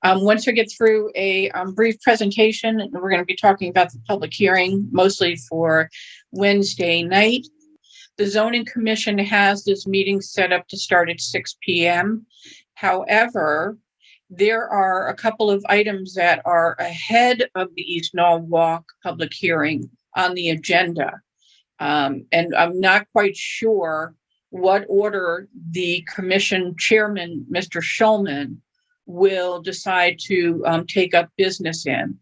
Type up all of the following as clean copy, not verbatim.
Once we get through a brief presentation, we're going to be talking about the public hearing, mostly for Wednesday night. The Zoning Commission has this meeting set up to start at 6 p.m. However, there are a couple of items that are ahead of the East Norwalk public hearing on the agenda. And I'm not quite sure what order the commission chairman, Mr. Schulman, will decide to take up business in.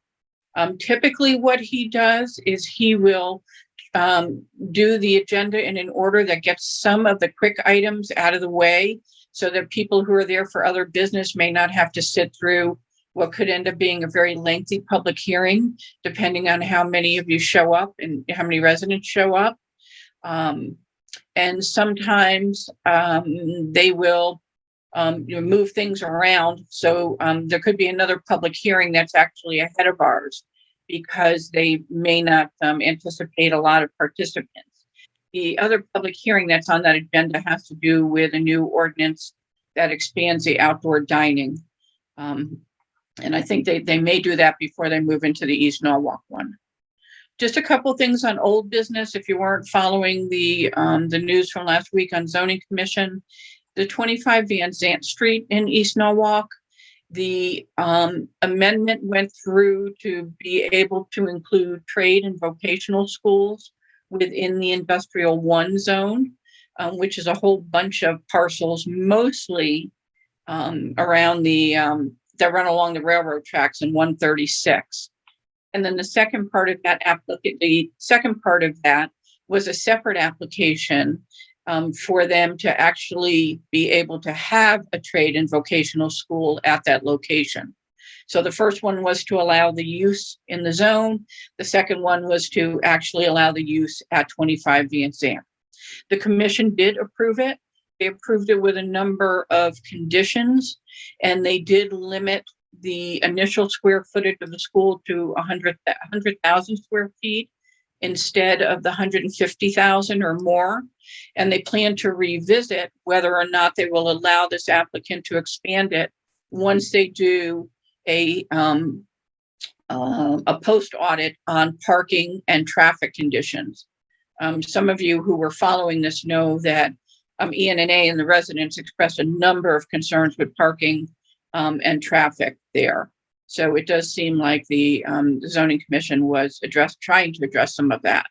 Typically what he does is he will do the agenda in an order that gets some of the quick items out of the way so that people who are there for other business may not have to sit through what could end up being a very lengthy public hearing, depending on how many of you show up and how many residents show up. And sometimes they will move things around. So there could be another public hearing that's actually ahead of ours because they may not anticipate a lot of participants. The other public hearing that's on that agenda has to do with a new ordinance that expands the outdoor dining. And I think they may do that before they move into the East Norwalk one. Just a couple things on old business. If you weren't following the news from last week on Zoning Commission, the 25 Zant Street in East Norwalk, the amendment went through to be able to include trade and vocational schools within the industrial 1 zone, which is a whole bunch of parcels, mostly around the that run along the railroad tracks in 136. And then the second part of that was a separate application for them to actually be able to have a trade and vocational school at that location. So the first one was to allow the use in the zone. The second one was to actually allow the use at 25 Zant. The commission did approve it. They approved it with a number of conditions, and they did limit the initial square footage of the school to 100,000 square feet instead of the 150,000 or more. And they plan to revisit whether or not they will allow this applicant to expand it once they do a post audit on parking and traffic conditions. Some of you who were following this know that ENNA and the residents expressed a number of concerns with parking and traffic there. So it does seem like the Zoning Commission was trying to address some of that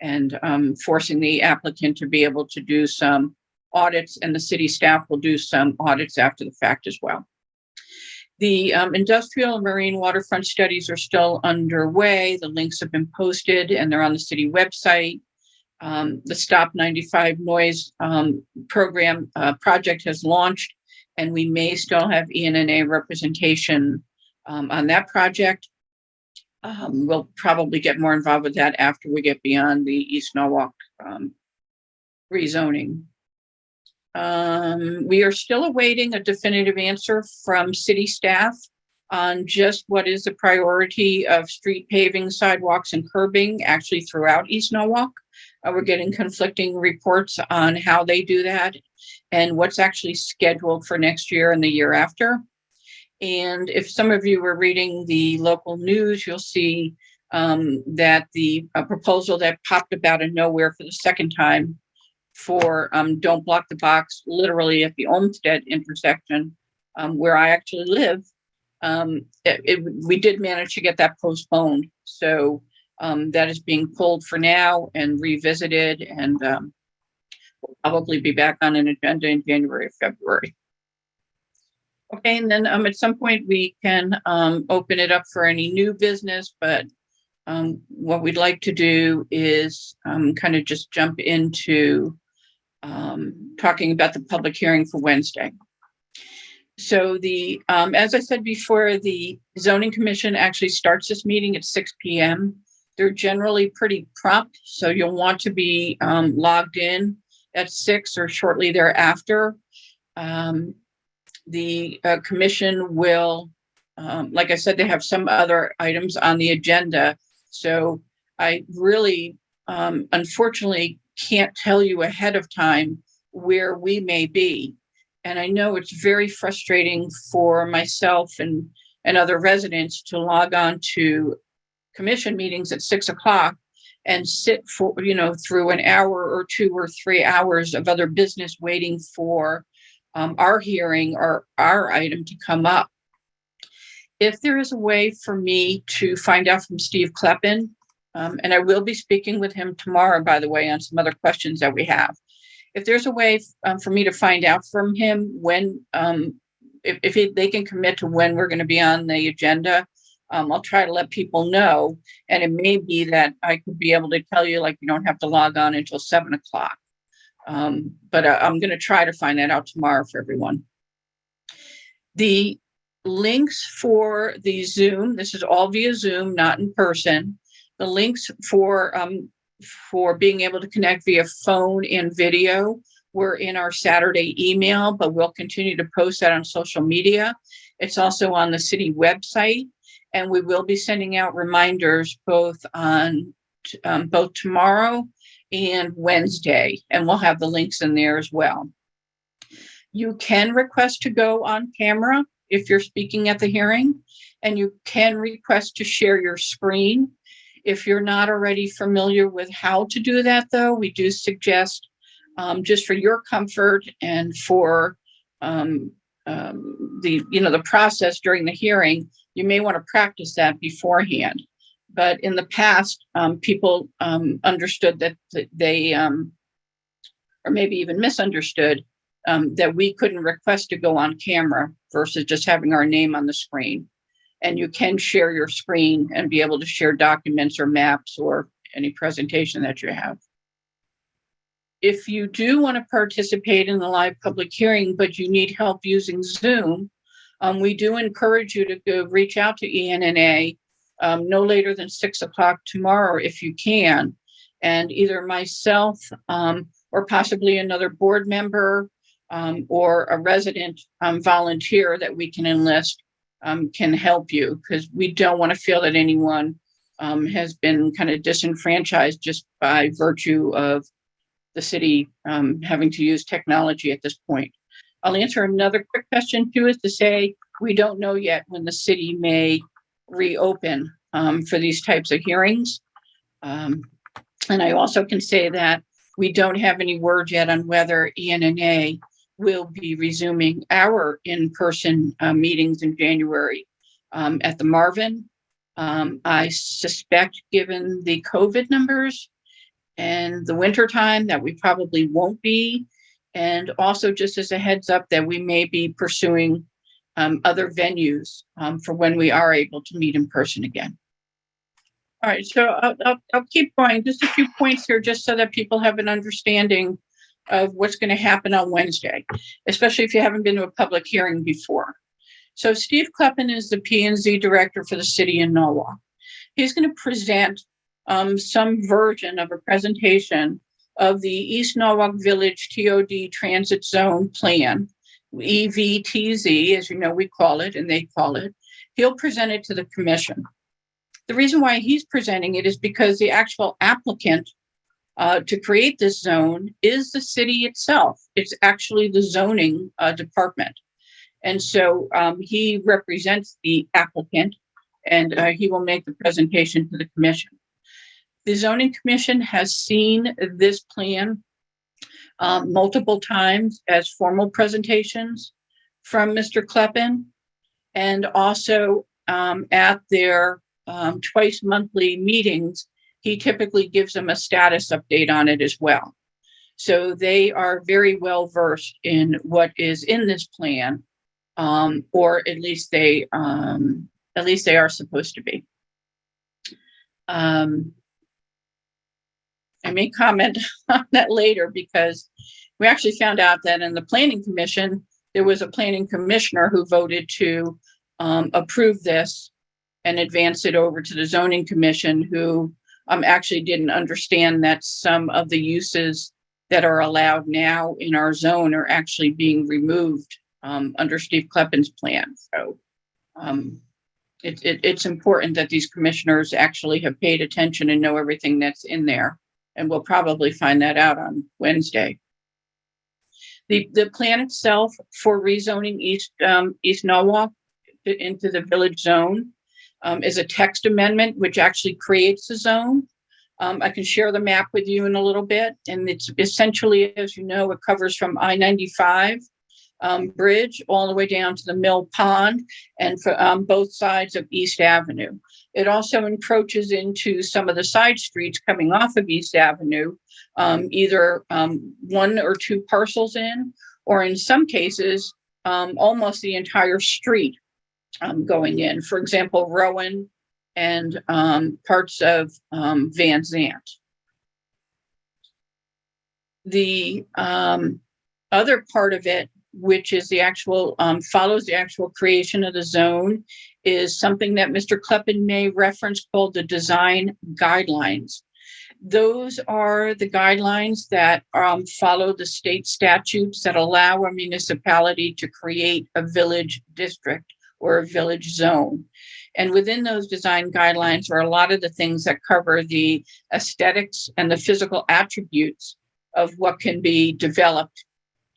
and forcing the applicant to be able to do some audits, and the city staff will do some audits after the fact as well. The industrial and marine waterfront studies are still underway. The links have been posted and they're on the city website. The Stop 95 Noise program project has launched, and we may still have ENNA representation on that project. We'll probably get more involved with that after we get beyond the East Norwalk rezoning. We are still awaiting a definitive answer from city staff on just what is the priority of street paving, sidewalks, and curbing actually throughout East Norwalk. We're getting conflicting reports on how they do that and what's actually scheduled for next year and the year after. And if some of you were reading the local news, you'll see that the proposal that popped up out of nowhere for the second time for Don't Block the Box, literally at the Olmsted intersection where I actually live, we did manage to get that postponed. So that is being pulled for now and revisited, and will probably be back on an agenda in January or February. Okay, and then at some point we can open it up for any new business, but what we'd like to do is kind of just jump into talking about the public hearing for Wednesday. So the as I said before, the Zoning Commission actually starts this meeting at 6 p.m. They're generally pretty prompt, so you'll want to be logged in at 6 or shortly thereafter. The commission will, like I said, they have some other items on the agenda. So I really, unfortunately, can't tell you ahead of time where we may be. And I know it's very frustrating for myself and and other residents to log on to commission meetings at 6 o'clock and sit for, through an hour or 2 or 3 hours of other business waiting for our hearing or our item to come up. If there is a way for me to find out from Steve Kleppen, and I will be speaking with him tomorrow, by the way, on some other questions that we have. If there's a way for me to find out from him when, if they can commit to when we're going to be on the agenda, I'll try to let people know. And it may be that I could be able to tell you, like, you don't have to log on until 7 o'clock. But I'm going to try to find that out tomorrow for everyone. The links for the Zoom, this is all via Zoom, not in person. The links for being able to connect via phone and video were in our Saturday email, but we'll continue to post that on social media. It's also on the city website, and we will be sending out reminders both on both tomorrow and Wednesday, and we'll have the links in there as well. You can request to go on camera if you're speaking at the hearing, and you can request to share your screen. If you're not already familiar with how to do that, though, we do suggest, just for your comfort and for the process during the hearing, you may want to practice that beforehand. But in the past, people understood that they, or maybe even misunderstood, that we couldn't request to go on camera versus just having our name on the screen. And you can share your screen and be able to share documents or maps or any presentation that you have. If you do want to participate in the live public hearing, but you need help using Zoom, we do encourage you to go reach out to ENNA no later than 6 o'clock tomorrow if you can. And either myself or possibly another board member or a resident volunteer that we can enlist can help you, because we don't want to feel that anyone has been kind of disenfranchised just by virtue of the city having to use technology at this point. I'll answer another quick question too, is to say we don't know yet when the city may reopen for these types of hearings. And I also can say that we don't have any word yet on whether ENNA will be resuming our in-person meetings in January at the Marvin. I suspect, given the COVID numbers and the winter time, that we probably won't be. And also, just as a heads up, that we may be pursuing other venues for when we are able to meet in person again. All right, so I'll keep going. Just a few points here, just so that people have an understanding of what's going to happen on Wednesday, especially if you haven't been to a public hearing before. So Steve Kleppen is the P&Z director for the city in Norwalk. He's going to present some version of a presentation of the East Norwalk Village TOD Transit Zone Plan, EVTZ, as you know, we call it, and they call it. He'll present it to the commission. The reason why he's presenting it is because the actual applicant to create this zone is the city itself. It's actually the zoning department. And so he represents the applicant, and he will make the presentation to the commission. The zoning commission has seen this plan multiple times as formal presentations from Mr. Kleppen, and also at their twice monthly meetings, he typically gives them a status update on it as well. So they are very well versed in what is in this plan, or at least they are supposed to be. I may comment on that later, because we actually found out that in the planning commission, there was a planning commissioner who voted to approve this and advance it over to the zoning commission, who actually didn't understand that some of the uses that are allowed now in our zone are actually being removed under Steve Kleppen's plan. So it's important that these commissioners actually have paid attention and know everything that's in there. And we'll probably find that out on Wednesday. The plan itself for rezoning East Norwalk into the village zone is a text amendment, which actually creates the zone. I can share the map with you in a little bit. And it's essentially, as you know, it covers from I-95 bridge all the way down to the Mill Pond and for both sides of East Avenue. It also encroaches into some of the side streets coming off of East Avenue, either one or two parcels in, or in some cases, almost the entire street going in. For example, Rowan and parts of Van Zant. The other part of it, which is the actual, follows the actual creation of the zone, is something that Mr. Kleppen may reference called the design guidelines. Those are the guidelines that follow the state statutes that allow a municipality to create a village district or a village zone. And within those design guidelines are a lot of the things that cover the aesthetics and the physical attributes of what can be developed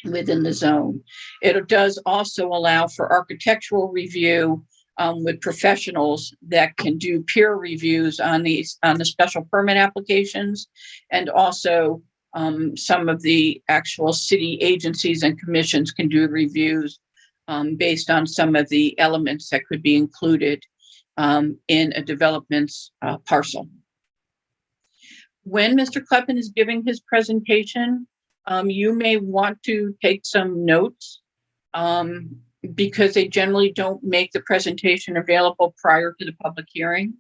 within the zone. It does also allow for architectural review with professionals that can do peer reviews on the special permit applications, and also some of the actual city agencies and commissions can do reviews based on some of the elements that could be included in a development's parcel. When Mr. Kleppen is giving his presentation, you may want to take some notes because they generally don't make the presentation available prior to the public hearing.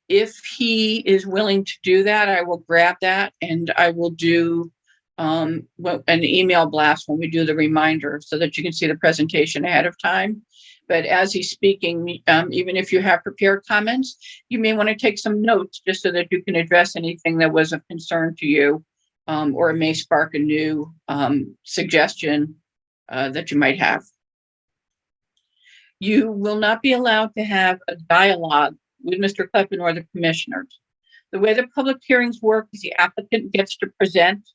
If he is willing to do that, I will grab that and I will do an email blast when we do the reminder so that you can see the presentation ahead of time. But as he's speaking, even if you have prepared comments, you may want to take some notes just so that you can address anything that was of concern to you, or it may spark a new suggestion that you might have. You will not be allowed to have a dialogue with Mr. Kleppen or the commissioners. The way the public hearings work is the applicant gets to present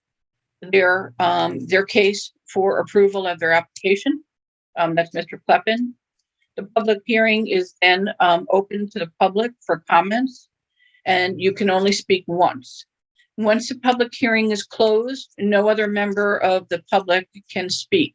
their case for approval of their application. That's Mr. Kleppen. The public hearing is then open to the public for comments, and you can only speak once. Once the public hearing is closed, no other member of the public can speak.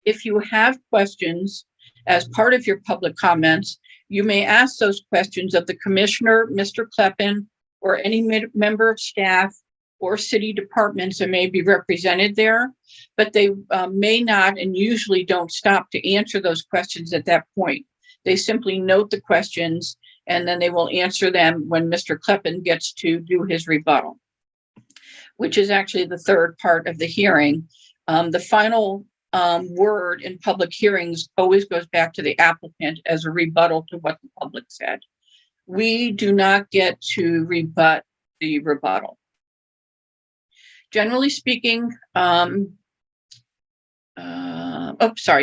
If you have questions as part of your public comments, you may ask those questions of the commissioner, Mr. Kleppen, or any member of staff or city departments that may be represented there, but they may not and usually don't stop to answer those questions at that point. They simply note the questions and then they will answer them when Mr. Kleppen gets to do his rebuttal, which is actually the third part of the hearing. The final word in public hearings always goes back to the applicant as a rebuttal to what the public said. We do not get to rebut the rebuttal. Generally speaking,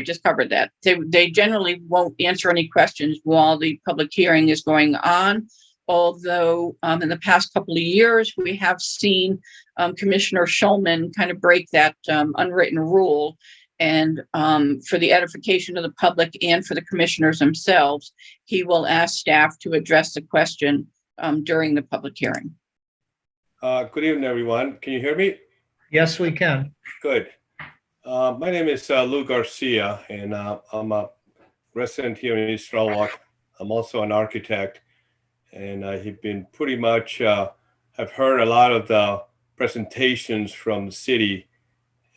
just covered that. They generally won't answer any questions while the public hearing is going on. Although in the past couple of years, we have seen Commissioner Schulman kind of break that unwritten rule. And for the edification of the public and for the commissioners themselves, he will ask staff to address the question during the public hearing. Good evening, everyone. Can you hear me? Yes, we can. Good. My name is Lou Garcia, and I'm a resident here in East Norwalk. I'm also an architect, and I've been pretty much, have heard a lot of the presentations from the city.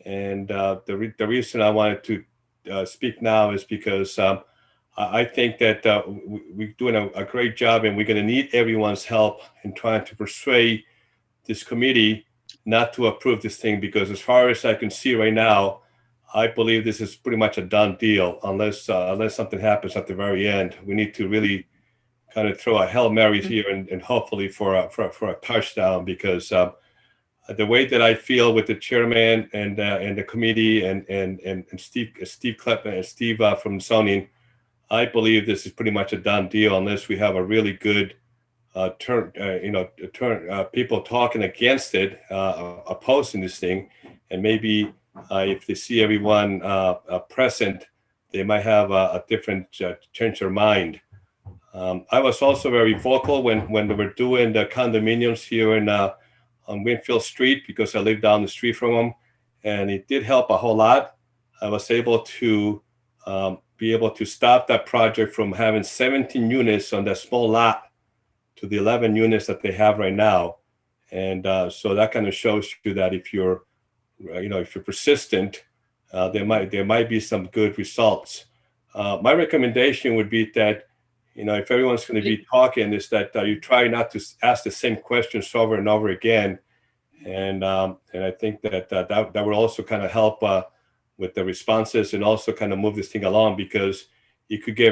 And the reason I wanted to speak now is because I think that we're doing a great job, and we're going to need everyone's help in trying to persuade this committee not to approve this thing, because as far as I can see right now, I believe this is pretty much a done deal unless something happens at the very end. We need to really kind of throw a Hail Mary here and hopefully for a touchdown, because the way that I feel with the chairman and the committee and Steve Kleppen and Steve from zoning, I believe this is pretty much a done deal unless we have a really good people talking against it, opposing this thing, and maybe if they see everyone present, they might have a different change their mind. I was also very vocal when they were doing the condominiums here in on Winfield Street, because I live down the street from them, and it did help a whole lot. I was able to be able to stop that project from having 17 units on that small lot to the 11 units that they have right now. And so that kind of shows you that if you're, if you're persistent, there might be some good results. My recommendation would be that, if everyone's going to be talking, is that you try not to ask the same questions over and over again. And I think that will also kind of help with the responses, and also kind of move this thing along, because it could be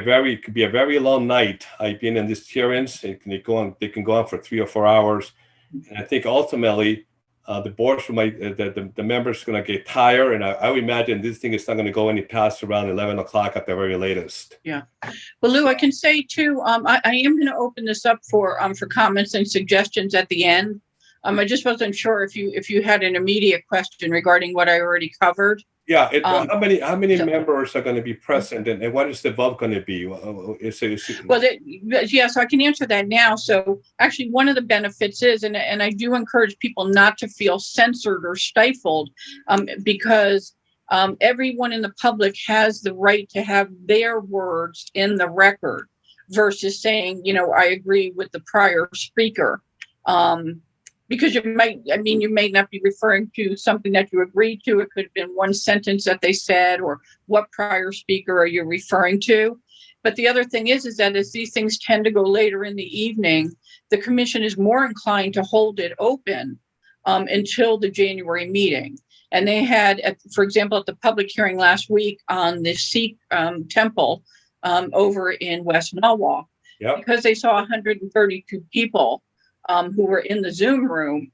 a very long night. I've been in these hearings, they can go on for 3 or 4 hours. And I think ultimately the boards the members are going to get tired. And I would imagine this thing is not going to go any past around 11 o'clock at the very latest. Yeah. Well, Lou, I can say too, I am going to open this up for comments and suggestions at the end. I just wasn't sure if you had an immediate question regarding what I already covered. Yeah. How many members are going to be present, and what is the vote going to be? Yeah, so I can answer that now. So actually, one of the benefits is, and I do encourage people not to feel censored or stifled, because everyone in the public has the right to have their words in the record, versus saying, I agree with the prior speaker. Because you may not be referring to something that you agreed to. It could have been one sentence that they said, or what prior speaker are you referring to? But the other thing is that as these things tend to go later in the evening, the commission is more inclined to hold it open until the January meeting. And they had, for example, at the public hearing last week on the Sikh temple over in West Norwalk, because they saw 132 people who were in the Zoom room,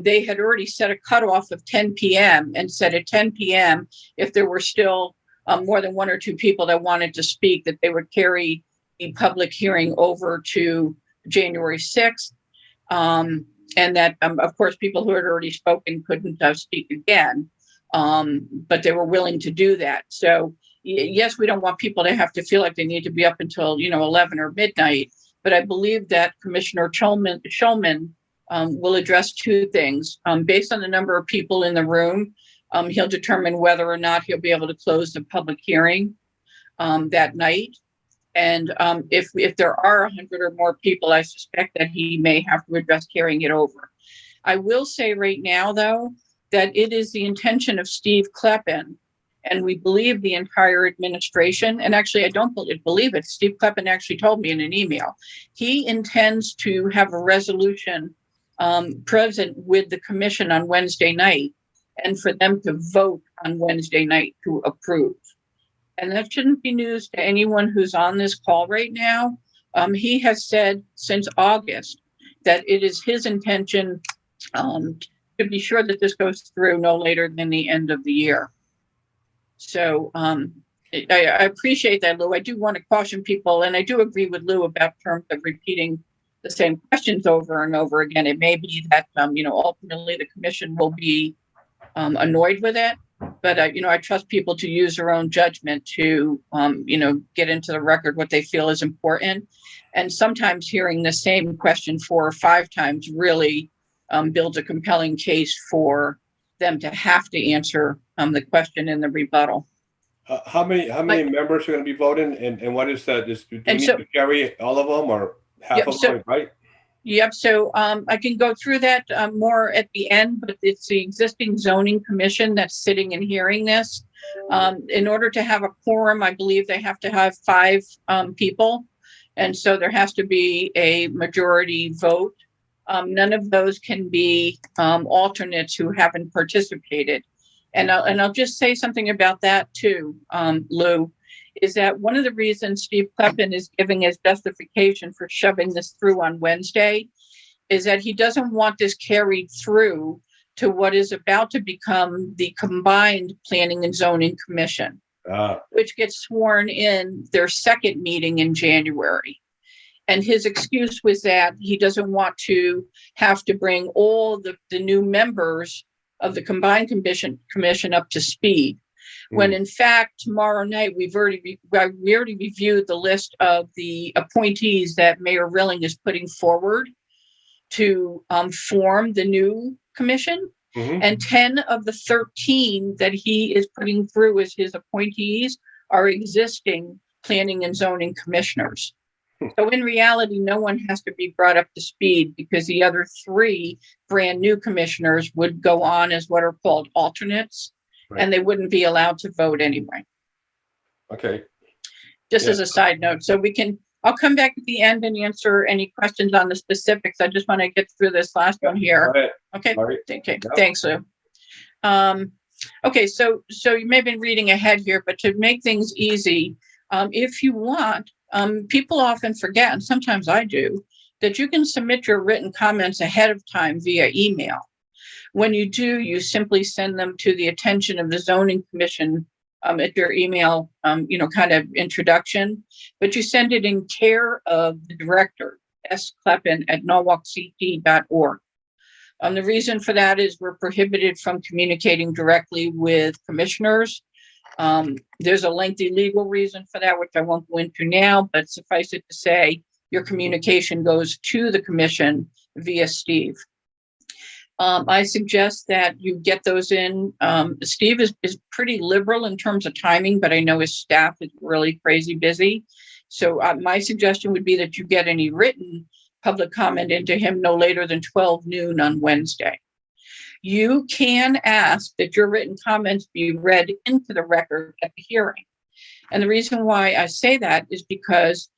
they had already set a cutoff of 10 p.m. and said at 10 p.m., if there were still more than 1 or 2 people that wanted to speak, that they would carry the public hearing over to January 6th. And that, of course, people who had already spoken couldn't speak again, but they were willing to do that. So, yes, we don't want people to have to feel like they need to be up until, 11 or midnight. But I believe that Commissioner Schulman will address 2 things. Based on the number of people in the room, he'll determine whether or not he'll be able to close the public hearing that night. And if there are 100 or more people, I suspect that he may have to address carrying it over. I will say right now, though, that it is the intention of Steve Kleppen, and we believe the entire administration, and actually I don't believe it. Steve Kleppen actually told me in an email, he intends to have a resolution present with the commission on Wednesday night, and for them to vote on Wednesday night to approve. And that shouldn't be news to anyone who's on this call right now. He has said since August that it is his intention to be sure that this goes through no later than the end of the year. So I appreciate that, Lou. I do want to caution people, and I do agree with Lou about terms of repeating the same questions over and over again. It may be that, ultimately the commission will be annoyed with it, but, I trust people to use their own judgment to, get into the record what they feel is important. And sometimes hearing the same question 4 or 5 times really builds a compelling case for them to have to answer the question in the rebuttal. How many members are going to be voting, and what is that? Do we need to carry all of them or half of them, right? Yep. So I can go through that more at the end, but it's the existing zoning commission that's sitting and hearing this. In order to have a quorum, I believe they have to have 5 people. And so there has to be a majority vote. None of those can be alternates who haven't participated. And I'll just say something about that too, Lou, is that one of the reasons Steve Kleppen is giving his justification for shoving this through on Wednesday is that he doesn't want this carried through to what is about to become the combined Planning and Zoning Commission, which gets sworn in their second meeting in January. And his excuse was that he doesn't want to have to bring all the new members of the combined commission up to speed. when in fact, tomorrow night, we already reviewed the list of the appointees that Mayor Rilling is putting forward to form the new commission. And 10 of the 13 that he is putting through as his appointees are existing planning and zoning commissioners. So in reality, no one has to be brought up to speed, because the other 3 brand new commissioners would go on as what are called alternates, and they wouldn't be allowed to vote anyway. Okay. Just as a side note. So I'll come back at the end and answer any questions on the specifics. I just want to get through this last one here. All right. Okay. All right. Okay. Thanks, Lou. Okay. So you may have been reading ahead here, but to make things easy, if you want, people often forget, and sometimes I do, that you can submit your written comments ahead of time via email. When you do, you simply send them to the attention of the zoning commission at your email, kind of introduction, but you send it in care of the director, S. Kleppen at norwalkct.org. The reason for that is we're prohibited from communicating directly with commissioners. There's a lengthy legal reason for that, which I won't go into now, but suffice it to say, your communication goes to the commission via Steve. I suggest that you get those in. Steve is pretty liberal in terms of timing, but I know his staff is really crazy busy. So my suggestion would be that you get any written public comment into him no later than 12 noon on Wednesday. You can ask that your written comments be read into the record at the hearing. And the reason why I say that is because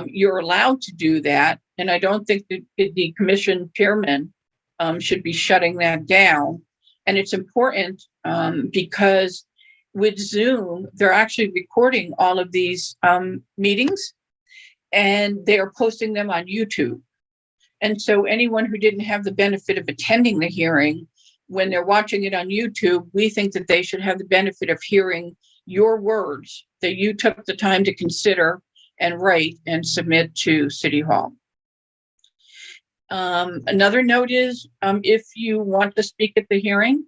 you're allowed to do that. And I don't think that the commission chairman should be shutting that down. And it's important because with Zoom, they're actually recording all of these meetings, and they are posting them on YouTube. And so anyone who didn't have the benefit of attending the hearing, when they're watching it on YouTube, we think that they should have the benefit of hearing your words that you took the time to consider and write and submit to City Hall. Another note is, if you want to speak at the hearing,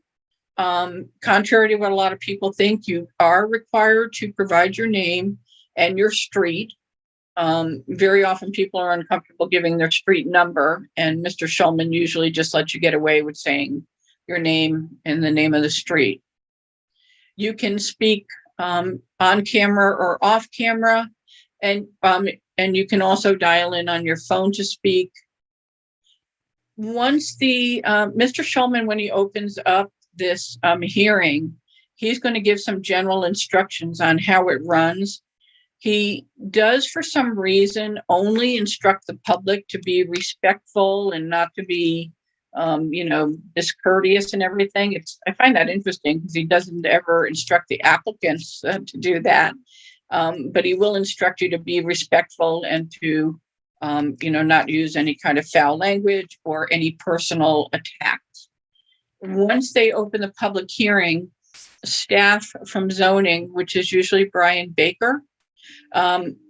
contrary to what a lot of people think, you are required to provide your name and your street. Very often people are uncomfortable giving their street number, and Mr. Shulman usually just lets you get away with saying your name and the name of the street. You can speak on camera or off camera, and you can also dial in on your phone to speak. Once the Mr. Shulman, when he opens up this hearing, he's going to give some general instructions on how it runs. He does, for some reason, only instruct the public to be respectful and not to be, discourteous and everything. I find that interesting because he doesn't ever instruct the applicants to do that. But he will instruct you to be respectful and to, not use any kind of foul language or any personal attacks. Once they open the public hearing, staff from zoning, which is usually Brian Baker,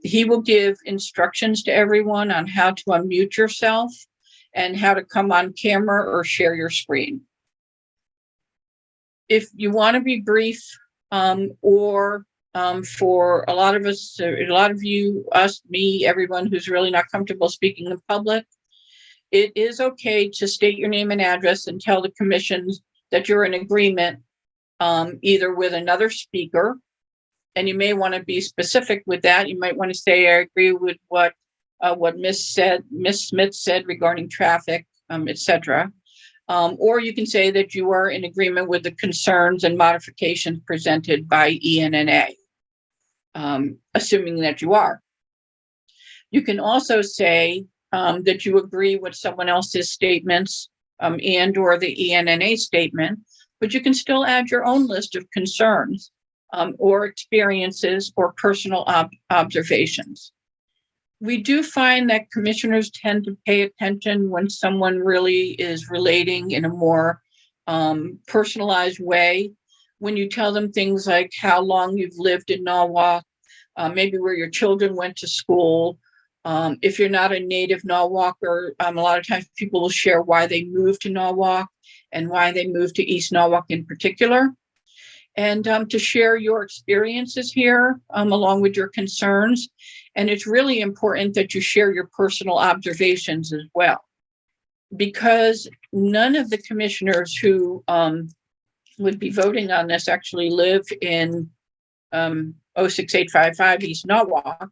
he will give instructions to everyone on how to unmute yourself and how to come on camera or share your screen. If you want to be brief, or for a lot of us, a lot of you, us, me, everyone who's really not comfortable speaking in public, it is okay to state your name and address and tell the commissions that you're in agreement, either with another speaker. And you may want to be specific with that. You might want to say, I agree with what Miss Smith said regarding traffic, etc. Or you can say that you are in agreement with the concerns and modifications presented by ENNA, assuming that you are. You can also say that you agree with someone else's statements and or the ENNA statement, but you can still add your own list of concerns or experiences or personal observations. We do find that commissioners tend to pay attention when someone really is relating in a more personalized way. When you tell them things like how long you've lived in Norwalk, maybe where your children went to school. If you're not a native Norwalker, a lot of times people will share why they moved to Norwalk and why they moved to East Norwalk in particular. and to share your experiences here along with your concerns. And it's really important that you share your personal observations as well, because none of the commissioners who would be voting on this actually live in 06855 East Norwalk.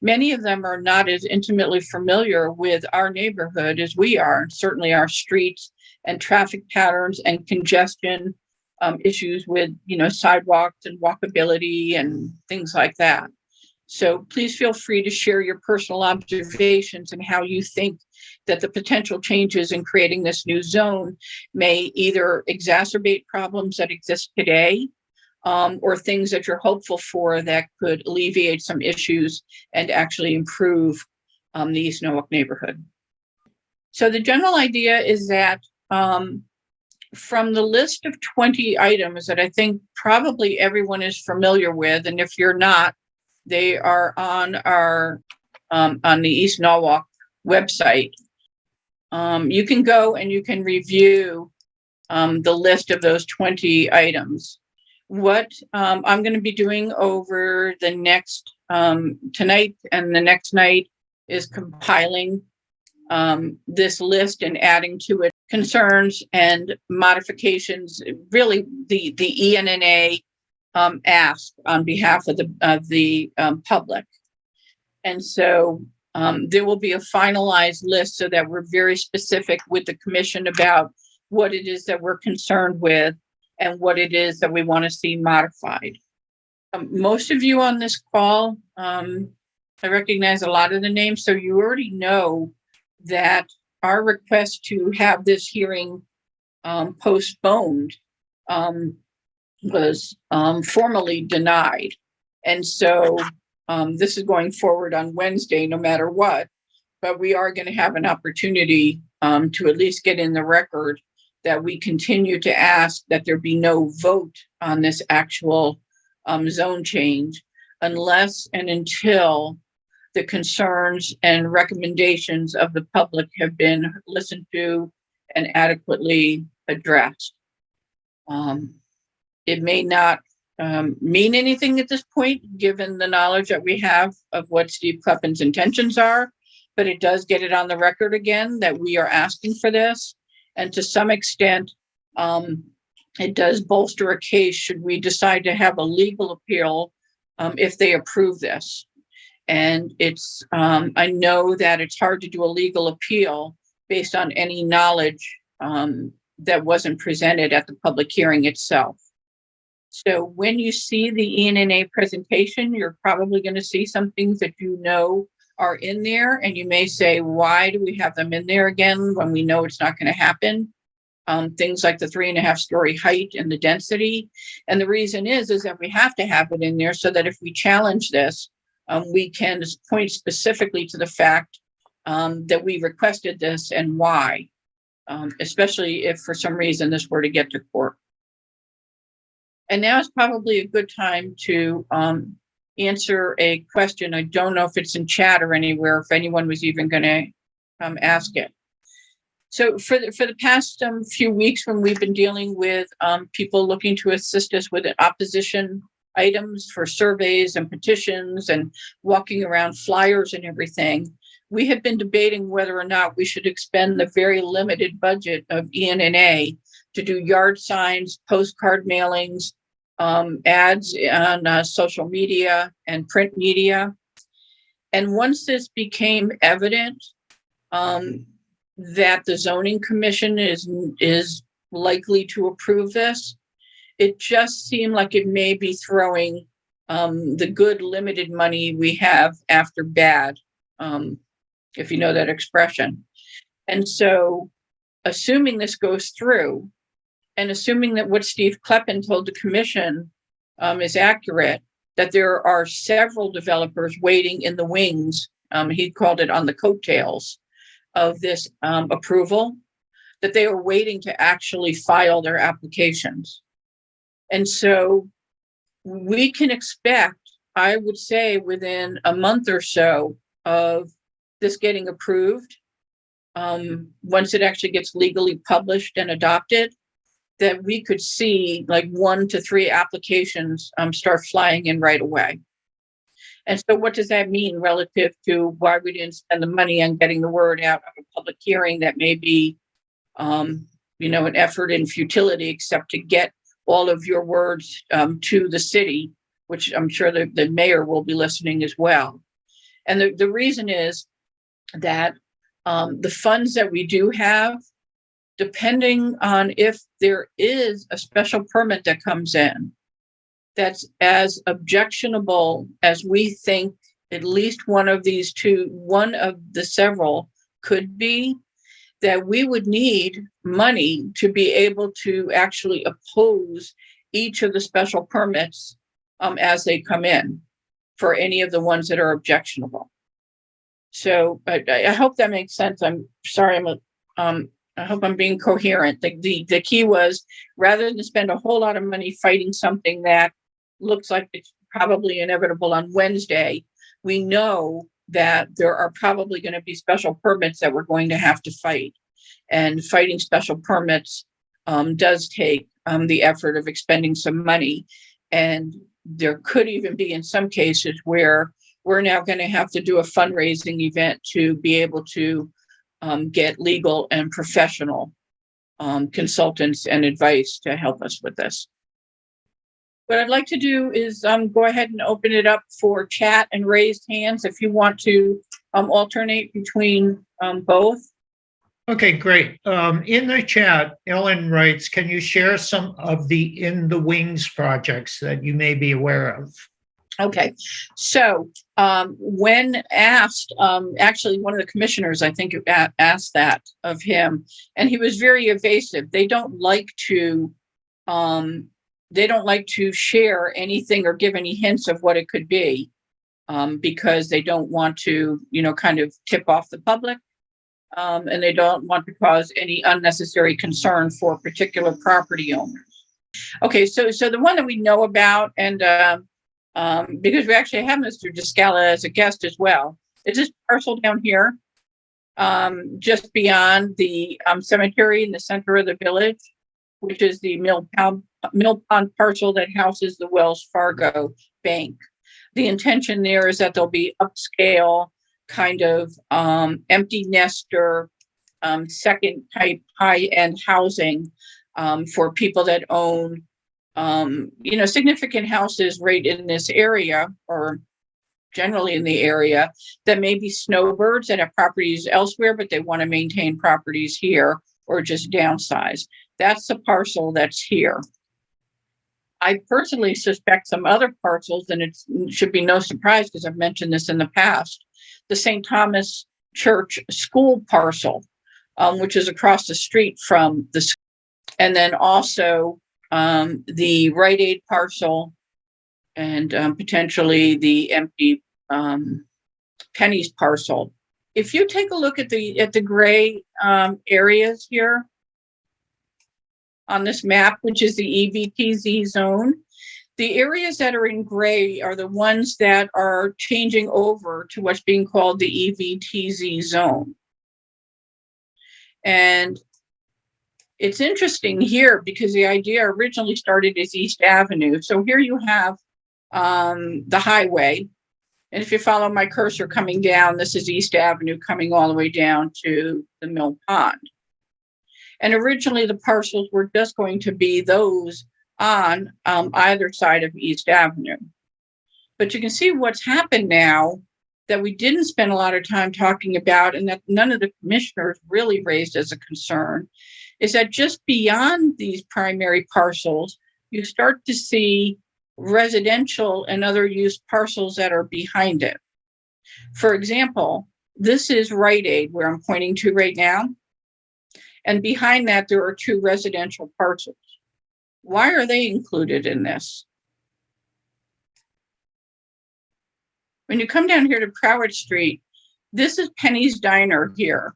Many of them are not as intimately familiar with our neighborhood as we are, and certainly our streets and traffic patterns and congestion issues with, sidewalks and walkability and things like that. So please feel free to share your personal observations and how you think that the potential changes in creating this new zone may either exacerbate problems that exist today, or things that you're hopeful for that could alleviate some issues and actually improve the East Norwalk neighborhood. So the general idea is that from the list of 20 items that I think probably everyone is familiar with, and if you're not, they are on our on the East Norwalk website. You can go and you can review the list of those 20 items. What I'm going to be doing over the next tonight and the next night is compiling this list and adding to it concerns and modifications, really the ENNA ask on behalf of the public. And so there will be a finalized list so that we're very specific with the commission about what it is that we're concerned with and what it is that we want to see modified. Most of you on this call, I recognize a lot of the names, so you already know that our request to have this hearing postponed was formally denied. And so this is going forward on Wednesday, no matter what, but we are going to have an opportunity to at least get in the record that we continue to ask that there be no vote on this actual zone change unless and until the concerns and recommendations of the public have been listened to and adequately addressed. It may not mean anything at this point, given the knowledge that we have of what Steve Kleppin's intentions are, but it does get it on the record again that we are asking for this. And to some extent, it does bolster a case should we decide to have a legal appeal if they approve this. And it's, I know that it's hard to do a legal appeal based on any knowledge that wasn't presented at the public hearing itself. So when you see the ENNA presentation, you're probably going to see some things that you know are in there, and you may say, why do we have them in there again when we know it's not going to happen? Things like the 3.5-story height and the density. And the reason is that we have to have it in there so that if we challenge this, we can point specifically to the fact that we requested this and why, especially if for some reason this were to get to court. And now is probably a good time to answer a question. I don't know if it's in chat or anywhere, if anyone was even going to ask it. So for the past few weeks, when we've been dealing with people looking to assist us with opposition items for surveys and petitions and walking around flyers and everything, we have been debating whether or not we should expend the very limited budget of ENNA to do yard signs, postcard mailings, ads on social media and print media. And once this became evident that the zoning commission is likely to approve this, it just seemed like it may be throwing the good limited money we have after bad, if you know that expression. And so assuming this goes through, and assuming that what Steve Kleppin told the commission is accurate, that there are several developers waiting in the wings, he called it on the coattails of this approval, that they are waiting to actually file their applications. And so we can expect, I would say, within a month or so of this getting approved, once it actually gets legally published and adopted, that we could see like 1 to 3 applications start flying in right away. And so what does that mean relative to why we didn't spend the money on getting the word out of a public hearing that may be, an effort in futility, except to get all of your words to the city, which I'm sure the mayor will be listening as well. And the reason is that the funds that we do have, depending on if there is a special permit that comes in, that's as objectionable as we think at least one of the several could be, that we would need money to be able to actually oppose each of the special permits as they come in for any of the ones that are objectionable. So I hope that makes sense. I'm sorry, I hope I'm being coherent. The key was, rather than spend a whole lot of money fighting something that looks like it's probably inevitable on Wednesday, we know that there are probably going to be special permits that we're going to have to fight. And fighting special permits does take the effort of expending some money. And there could even be, in some cases, where we're now going to have to do a fundraising event to be able to get legal and professional consultants and advice to help us with this. What I'd like to do is go ahead and open it up for chat and raised hands if you want to alternate between both. Okay, great. In the chat, Ellen writes, can you share some of the In the Wings projects that you may be aware of? Okay, so when asked, actually one of the commissioners, I think, asked that of him, and he was very evasive. They don't like to share anything or give any hints of what it could be, because they don't want to, kind of tip off the public, and they don't want to cause any unnecessary concern for particular property owners. Okay, so the one that we know about, and because we actually have Mr. Descala as a guest as well, is this parcel down here, just beyond the cemetery in the center of the village, which is the Mill Pond parcel that houses the Wells Fargo Bank. The intention there is that there'll be upscale kind of empty nester, second type high-end housing for people that own significant houses right in this area, or generally in the area, that may be snowbirds that have properties elsewhere, but they want to maintain properties here or just downsize. That's the parcel that's here. I personally suspect some other parcels, and it should be no surprise because I've mentioned this in the past, the St. Thomas Church School parcel, which is across the street from the school, and then also the Rite Aid parcel, and potentially the empty Penny's parcel. If you take a look at the gray areas here on this map, which is the EVTZ zone, the areas that are in gray are the ones that are changing over to what's being called the EVTZ zone. And it's interesting here because the idea originally started as East Avenue. So here you have the highway. And if you follow my cursor coming down, this is East Avenue coming all the way down to the Mill Pond. And originally the parcels were just going to be those on either side of East Avenue. But you can see what's happened now that we didn't spend a lot of time talking about, and that none of the commissioners really raised as a concern, is that just beyond these primary parcels, you start to see residential and other use parcels that are behind it. For example, this is Rite Aid, where I'm pointing to right now. And behind that, there are 2 residential parcels. Why are they included in this? When you come down here to Prowitt Street, this is Penny's Diner here.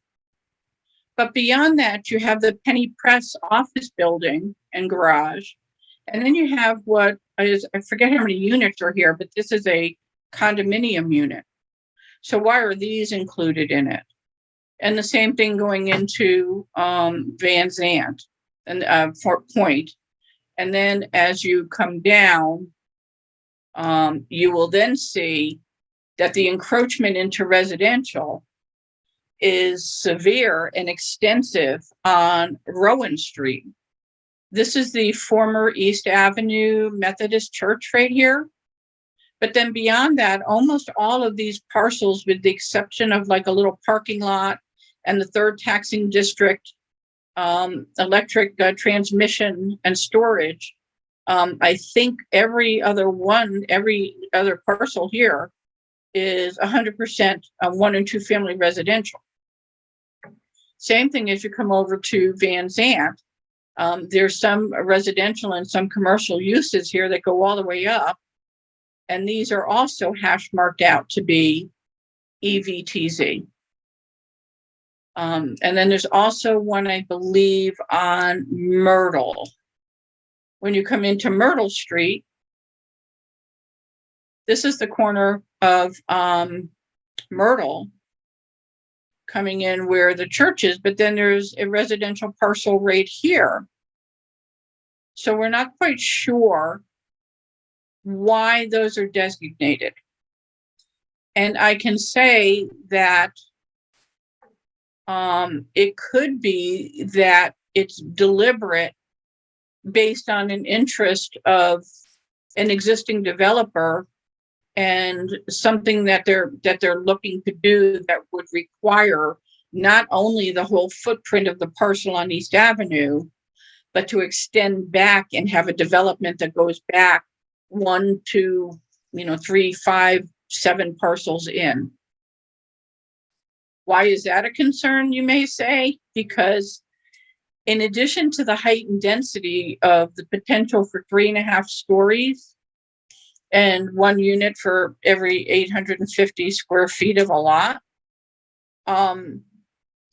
But beyond that, you have the Penny Press office building and garage. And then you have what is, I forget how many units are here, but this is a condominium unit. So why are these included in it? And the same thing going into Van Zant. and for point. And then as you come down, you will then see that the encroachment into residential is severe and extensive on Rowan Street. This is the former East Avenue Methodist Church right here. But then beyond that, almost all of these parcels, with the exception of like a little parking lot and the third taxing district, electric transmission and storage, I think every other parcel here is 100% 1 and 2 family residential. Same thing as you come over to Van Zant. There's some residential and some commercial uses here that go all the way up. And these are also hash marked out to be EVTZ. And then there's also one, I believe, on Myrtle. When you come into Myrtle Street, this is the corner of Myrtle coming in where the church is, but then there's a residential parcel right here. So we're not quite sure why those are designated. And I can say that it could be that it's deliberate based on an interest of an existing developer and something that they're looking to do that would require not only the whole footprint of the parcel on East Avenue, but to extend back and have a development that goes back 1, 2, 3, 5, 7 parcels in. Why is that a concern, you may say? Because in addition to the height and density of the potential for 3.5 stories and 1 unit for every 850 square feet of a lot,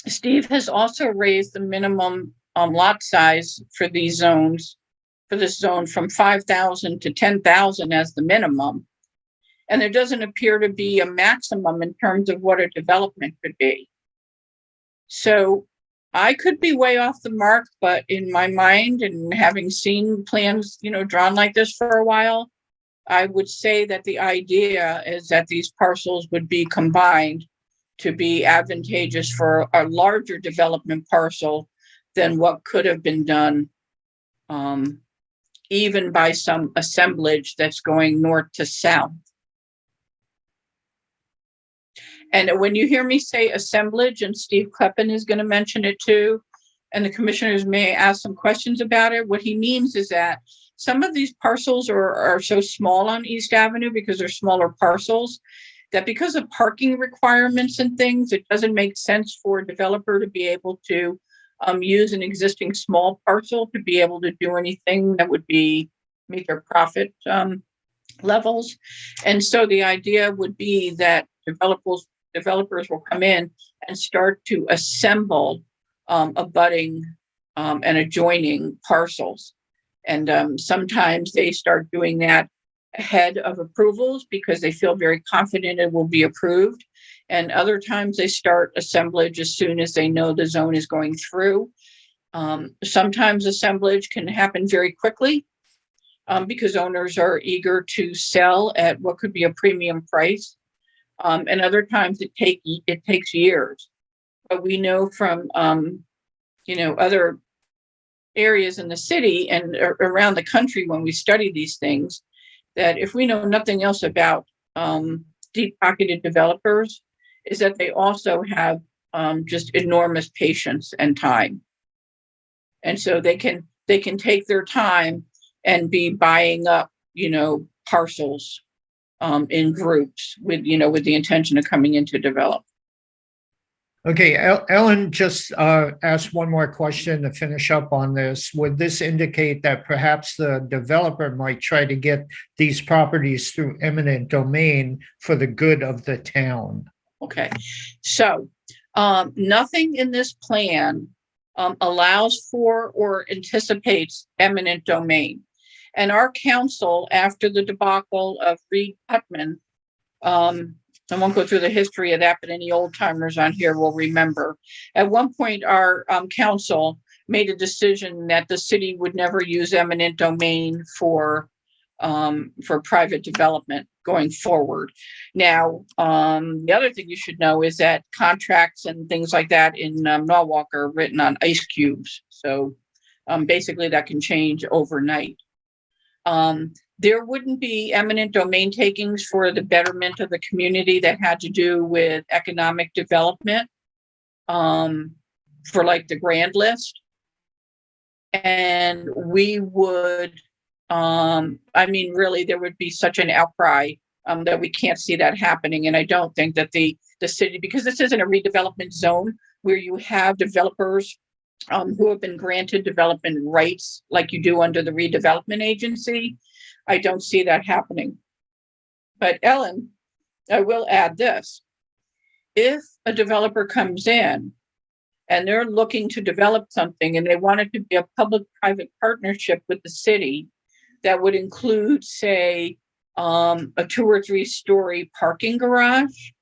Steve has also raised the minimum lot size for these zones, for this zone, from 5,000 to 10,000 as the minimum. And there doesn't appear to be a maximum in terms of what a development could be. So I could be way off the mark, but in my mind, and having seen plans, drawn like this for a while, I would say that the idea is that these parcels would be combined to be advantageous for a larger development parcel than what could have been done, even by some assemblage that's going north to south. And when you hear me say assemblage, and Steve Kleppen is going to mention it too, and the commissioners may ask some questions about it, what he means is that some of these parcels are so small on East Avenue because they're smaller parcels, that because of parking requirements and things, it doesn't make sense for a developer to be able to use an existing small parcel to be able to do anything that would meet their profit levels. And so the idea would be that developers will come in and start to assemble abutting and adjoining parcels. And sometimes they start doing that ahead of approvals because they feel very confident it will be approved. And other times they start assemblage as soon as they know the zone is going through. Sometimes assemblage can happen very quickly because owners are eager to sell at what could be a premium price. And other times it takes years. But we know from other areas in the city and around the country when we study these things, that if we know nothing else about deep-pocketed developers, is that they also have just enormous patience and time. And so they can take their time and be buying up, parcels in groups with the intention of coming in to develop. Okay, Ellen just asked one more question to finish up on this. Would this indicate that perhaps the developer might try to get these properties through eminent domain for the good of the town? Okay, so nothing in this plan allows for or anticipates eminent domain. And our council, after the debacle of Reed Putman, I won't go through the history of that, but any old timers on here will remember. At one point, our council made a decision that the city would never use eminent domain for private development going forward. Now, the other thing you should know is that contracts and things like that in Norwalk are written on ice cubes. So basically that can change overnight. There wouldn't be eminent domain takings for the betterment of the community that had to do with economic development for like the grand list. And we would, I mean, really, there would be such an outcry that we can't see that happening. And I don't think that the city, because this isn't a redevelopment zone where you have developers who have been granted development rights like you do under the redevelopment agency. I don't see that happening. But Ellen, I will add this. If a developer comes in and they're looking to develop something and they want it to be a public-private partnership with the city that would include, say, a 2 or 3 story parking garage,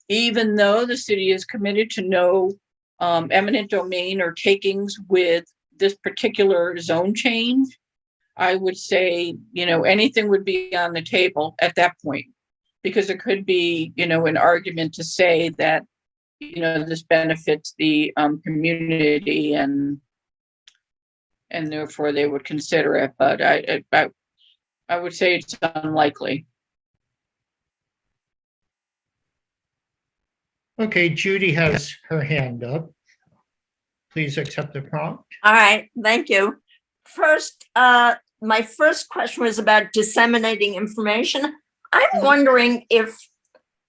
even though the city is committed to no eminent domain or takings with this particular zone change, I would say, anything would be on the table at that point, because it could be, an argument to say that, this benefits the community and therefore they would consider it. But I would say it's unlikely. Okay, Judy has her hand up. Please accept the prompt. All right, thank you. First, my first question was about disseminating information. I'm wondering if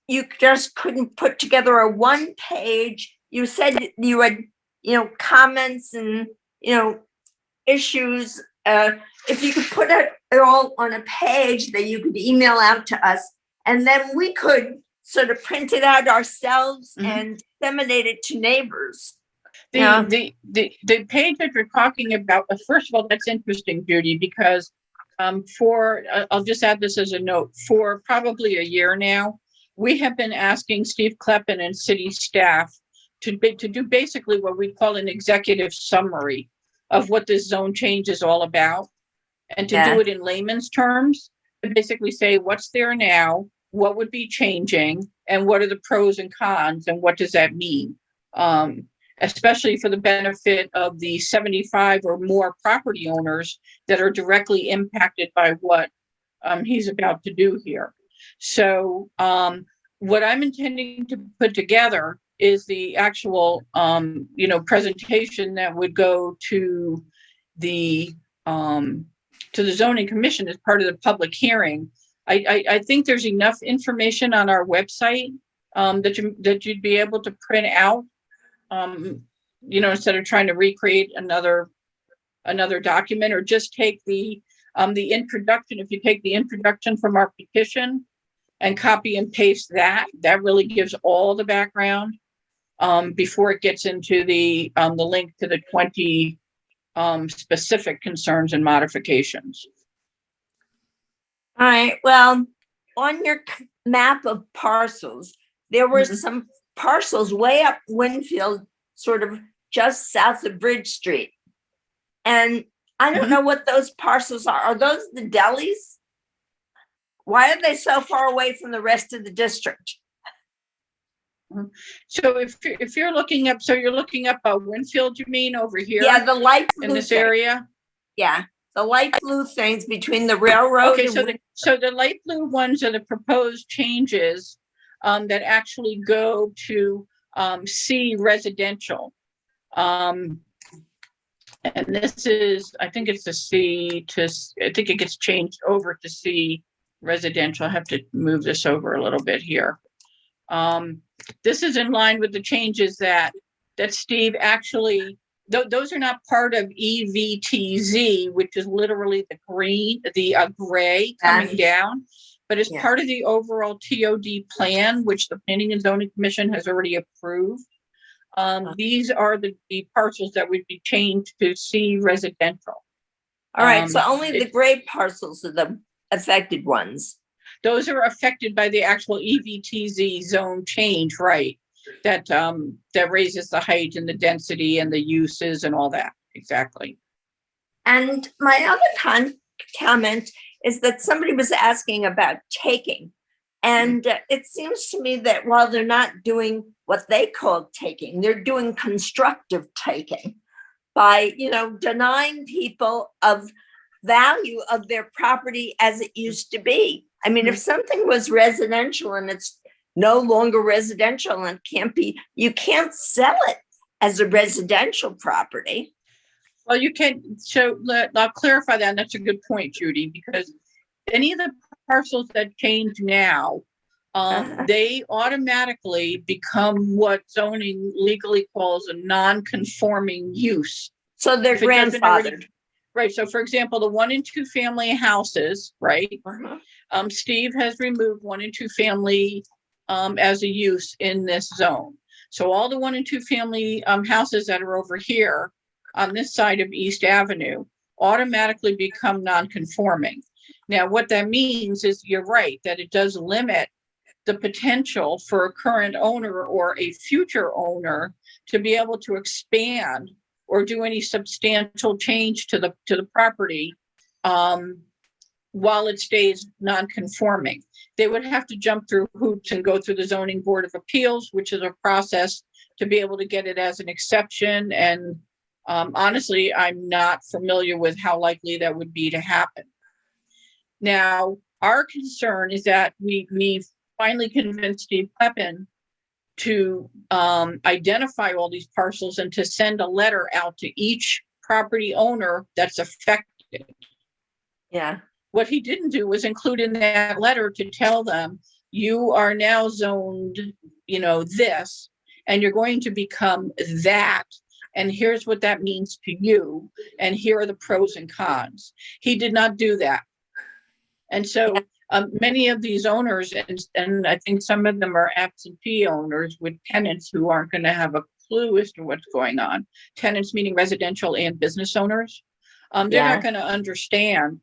you just couldn't put together a 1-page, you said you had, comments and, issues. If you could put it all on a page that you could email out to us, and then we could sort of print it out ourselves and disseminate it to neighbors. The page that you're talking about, first of all, that's interesting, Judy, because I'll just add this as a note, for probably a year now, we have been asking Steve Kleppen and city staff to do basically what we call an executive summary of what this zone change is all about, and to do it in layman's terms, to basically say what's there now, what would be changing, and what are the pros and cons, and what does that mean? Especially for the benefit of the 75 or more property owners that are directly impacted by what he's about to do here. So what I'm intending to put together is the actual, presentation that would go to the zoning commission as part of the public hearing. I think there's enough information on our website that you'd be able to print out. Instead of trying to recreate another document, or just take the introduction. If you take the introduction from our petition and copy and paste that really gives all the background before it gets into the link to the 20 specific concerns and modifications. All right, well, on your map of parcels, there were some parcels way up Winfield, sort of just south of Bridge Street. And I don't know what those parcels are. Are those the delis? Why are they so far away from the rest of the district? So if you're looking up, you're looking up Winfield, you mean, over here? Yeah, the light blue in this thing. area. Yeah, the light blue things between the railroad. Okay, and so the light blue ones are the proposed changes that actually go to C residential. And this is, I think it's the C to, I think it gets changed over to C residential. I have to move this over a little bit here. This is in line with the changes that Steve actually, those are not part of EVTZ, which is literally the green, the gray coming down, but it's part of the overall TOD plan, which the Planning and Zoning Commission has already approved. These are the parcels that would be changed to C residential. All right, so only the gray parcels are the affected ones. Those are affected by the actual EVTZ zone change, right? that raises the height and the density and the uses and all that. Exactly. And my other comment is that somebody was asking about taking. And it seems to me that while they're not doing what they call taking, they're doing constructive taking by, denying people of value of their property as it used to be. I mean, if something was residential and it's no longer residential and you can't sell it as a residential property. Well, you can, so I'll clarify that. And that's a good point, Judy, because any of the parcels that change now, they automatically become what zoning legally calls a non-conforming use. So they're grandfathered. Right. So, for example, the 1 and 2 family houses, right? Steve has removed 1 and 2 family as a use in this zone. So all the 1 and 2 family houses that are over here on this side of East Avenue automatically become non-conforming. Now, what that means is you're right, that it does limit the potential for a current owner or a future owner to be able to expand or do any substantial change to the property while it stays non-conforming. They would have to jump through hoops and go through the Zoning Board of Appeals, which is a process to be able to get it as an exception. And honestly, I'm not familiar with how likely that would be to happen. Now, our concern is that we finally convinced Steve Kleppen to identify all these parcels and to send a letter out to each property owner that's affected. Yeah. What he didn't do was include in that letter to tell them, you are now zoned, this, and you're going to become that. And here's what that means to you. And here are the pros and cons. He did not do that. And so many of these owners, and I think some of them are absentee owners with tenants who aren't going to have a clue as to what's going on. Tenants meaning residential and business owners. They're not going to understand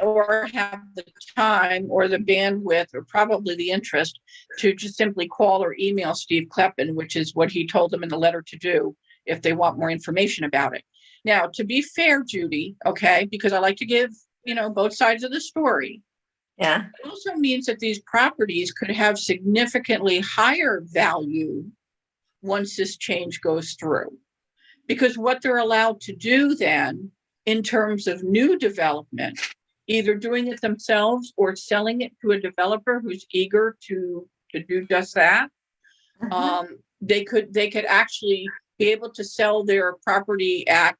or have the time or the bandwidth or probably the interest to just simply call or email Steve Kleppen, which is what he told them in the letter to do if they want more information about it. Now, to be fair, Judy, okay, because I like to give both sides of the story. Yeah. It also means that these properties could have significantly higher value once this change goes through. Because what they're allowed to do then, in terms of new development, either doing it themselves or selling it to a developer who's eager to do just that, they could actually be able to sell their property at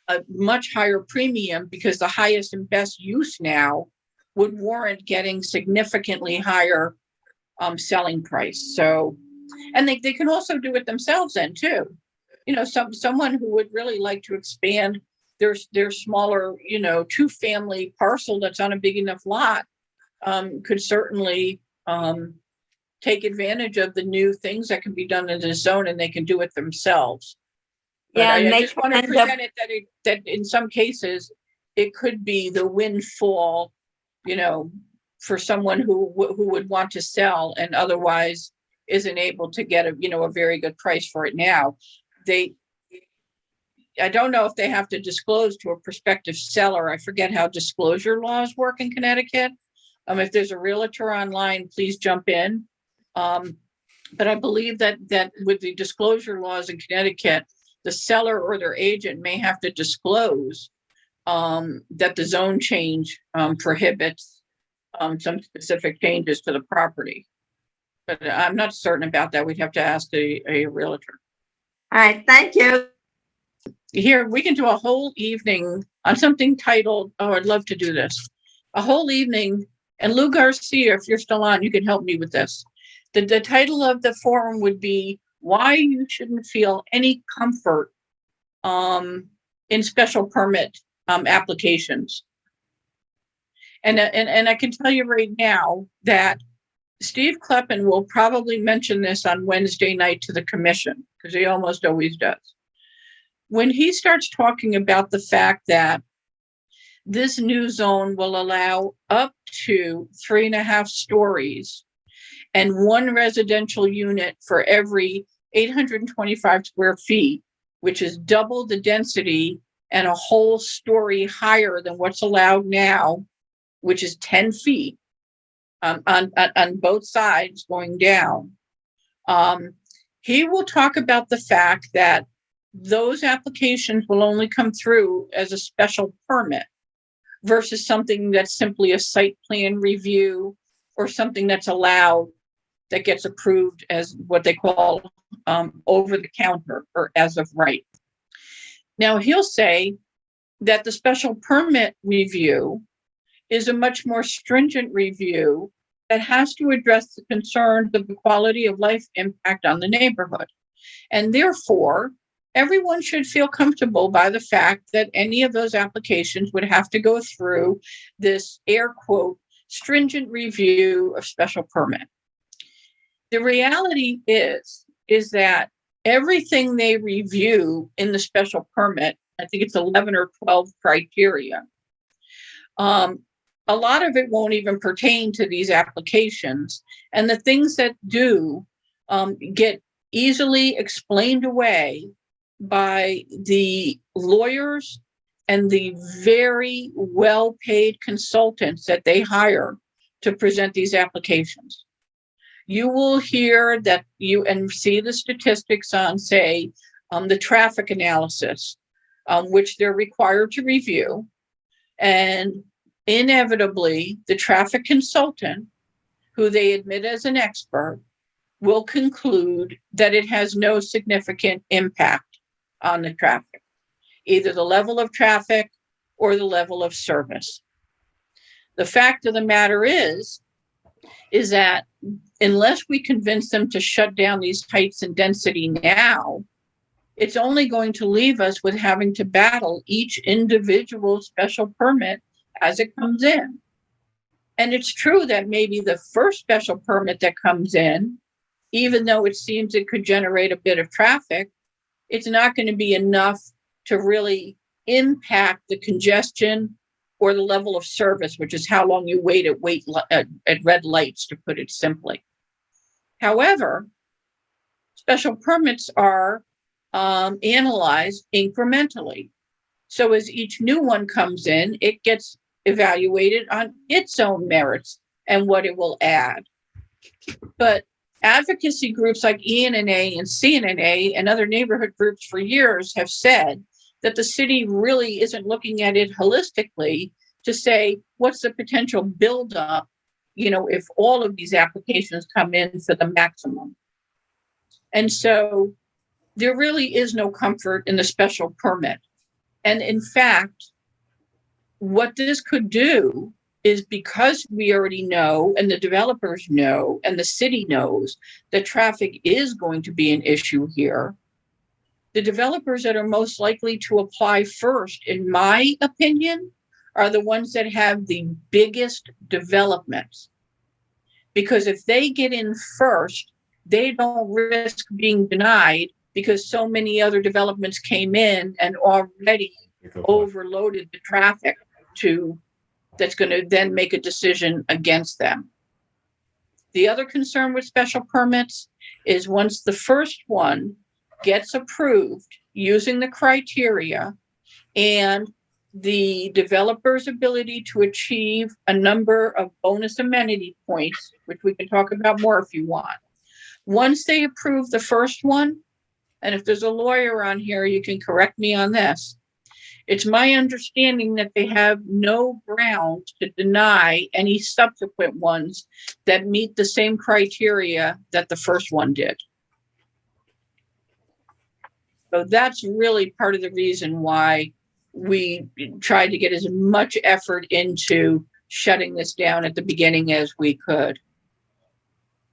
a much higher premium because the highest and best use now would warrant getting significantly higher selling price. So, and they can also do it themselves then too. Someone who would really like to expand their smaller, 2-family parcel that's on a big enough lot could certainly take advantage of the new things that can be done in the zone, and they can do it themselves. But I just want to present it that in some cases it could be the windfall, for someone who would want to sell and otherwise isn't able to get a very good price for it now. I don't know if they have to disclose to a prospective seller. I forget how disclosure laws work in Connecticut. If there's a realtor online, please jump in. But I believe that with the disclosure laws in Connecticut, the seller or their agent may have to disclose that the zone change prohibits some specific changes to the property. But I'm not certain about that. We'd have to ask a realtor. All right, thank you. Here, we can do a whole evening on something titled, I'd love to do this, a whole evening. And Lou Garcia, if you're still on, you can help me with this. The title of the forum would be why you shouldn't feel any comfort in special permit applications. And I can tell you right now that Steve Kleppen will probably mention this on Wednesday night to the commission, because he almost always does. When he starts talking about the fact that this new zone will allow up to 3.5 stories and one residential unit for every 825 square feet, which is double the density and a whole story higher than what's allowed now, which is 10 feet on both sides going down. He will talk about the fact that those applications will only come through as a special permit versus something that's simply a site plan review or something that's allowed that gets approved as what they call over the counter or as of right. Now, he'll say that the special permit review is a much more stringent review that has to address the concerns of the quality of life impact on the neighborhood. And therefore, everyone should feel comfortable by the fact that any of those applications would have to go through this air quote stringent review of special permit. The reality is that everything they review in the special permit, I think it's 11 or 12 criteria, a lot of it won't even pertain to these applications. And the things that do get easily explained away by the lawyers and the very well-paid consultants that they hire to present these applications. You will hear that and see the statistics on, say, the traffic analysis, which they're required to review. And inevitably, the traffic consultant, who they admit as an expert, will conclude that it has no significant impact on the traffic, either the level of traffic or the level of service. The fact of the matter is that unless we convince them to shut down these heights and density now, it's only going to leave us with having to battle each individual special permit as it comes in. And it's true that maybe the first special permit that comes in, even though it seems it could generate a bit of traffic, it's not going to be enough to really impact the congestion or the level of service, which is how long you wait at red lights, to put it simply. However, special permits are analyzed incrementally. So as each new one comes in, it gets evaluated on its own merits and what it will add. But advocacy groups like ENNA and CNNA and other neighborhood groups for years have said that the city really isn't looking at it holistically to say, what's the potential buildup, if all of these applications come in for the maximum. And so there really is no comfort in the special permit. And in fact, what this could do is, because we already know, and the developers know, and the city knows that traffic is going to be an issue here, the developers that are most likely to apply first, in my opinion, are the ones that have the biggest developments. Because if they get in first, they don't risk being denied because so many other developments came in and already overloaded the traffic that's going to then make a decision against them. The other concern with special permits is once the first one gets approved using the criteria and the developer's ability to achieve a number of bonus amenity points, which we can talk about more if you want. Once they approve the first one, and if there's a lawyer on here, you can correct me on this, it's my understanding that they have no ground to deny any subsequent ones that meet the same criteria that the first one did. So that's really part of the reason why we tried to get as much effort into shutting this down at the beginning as we could.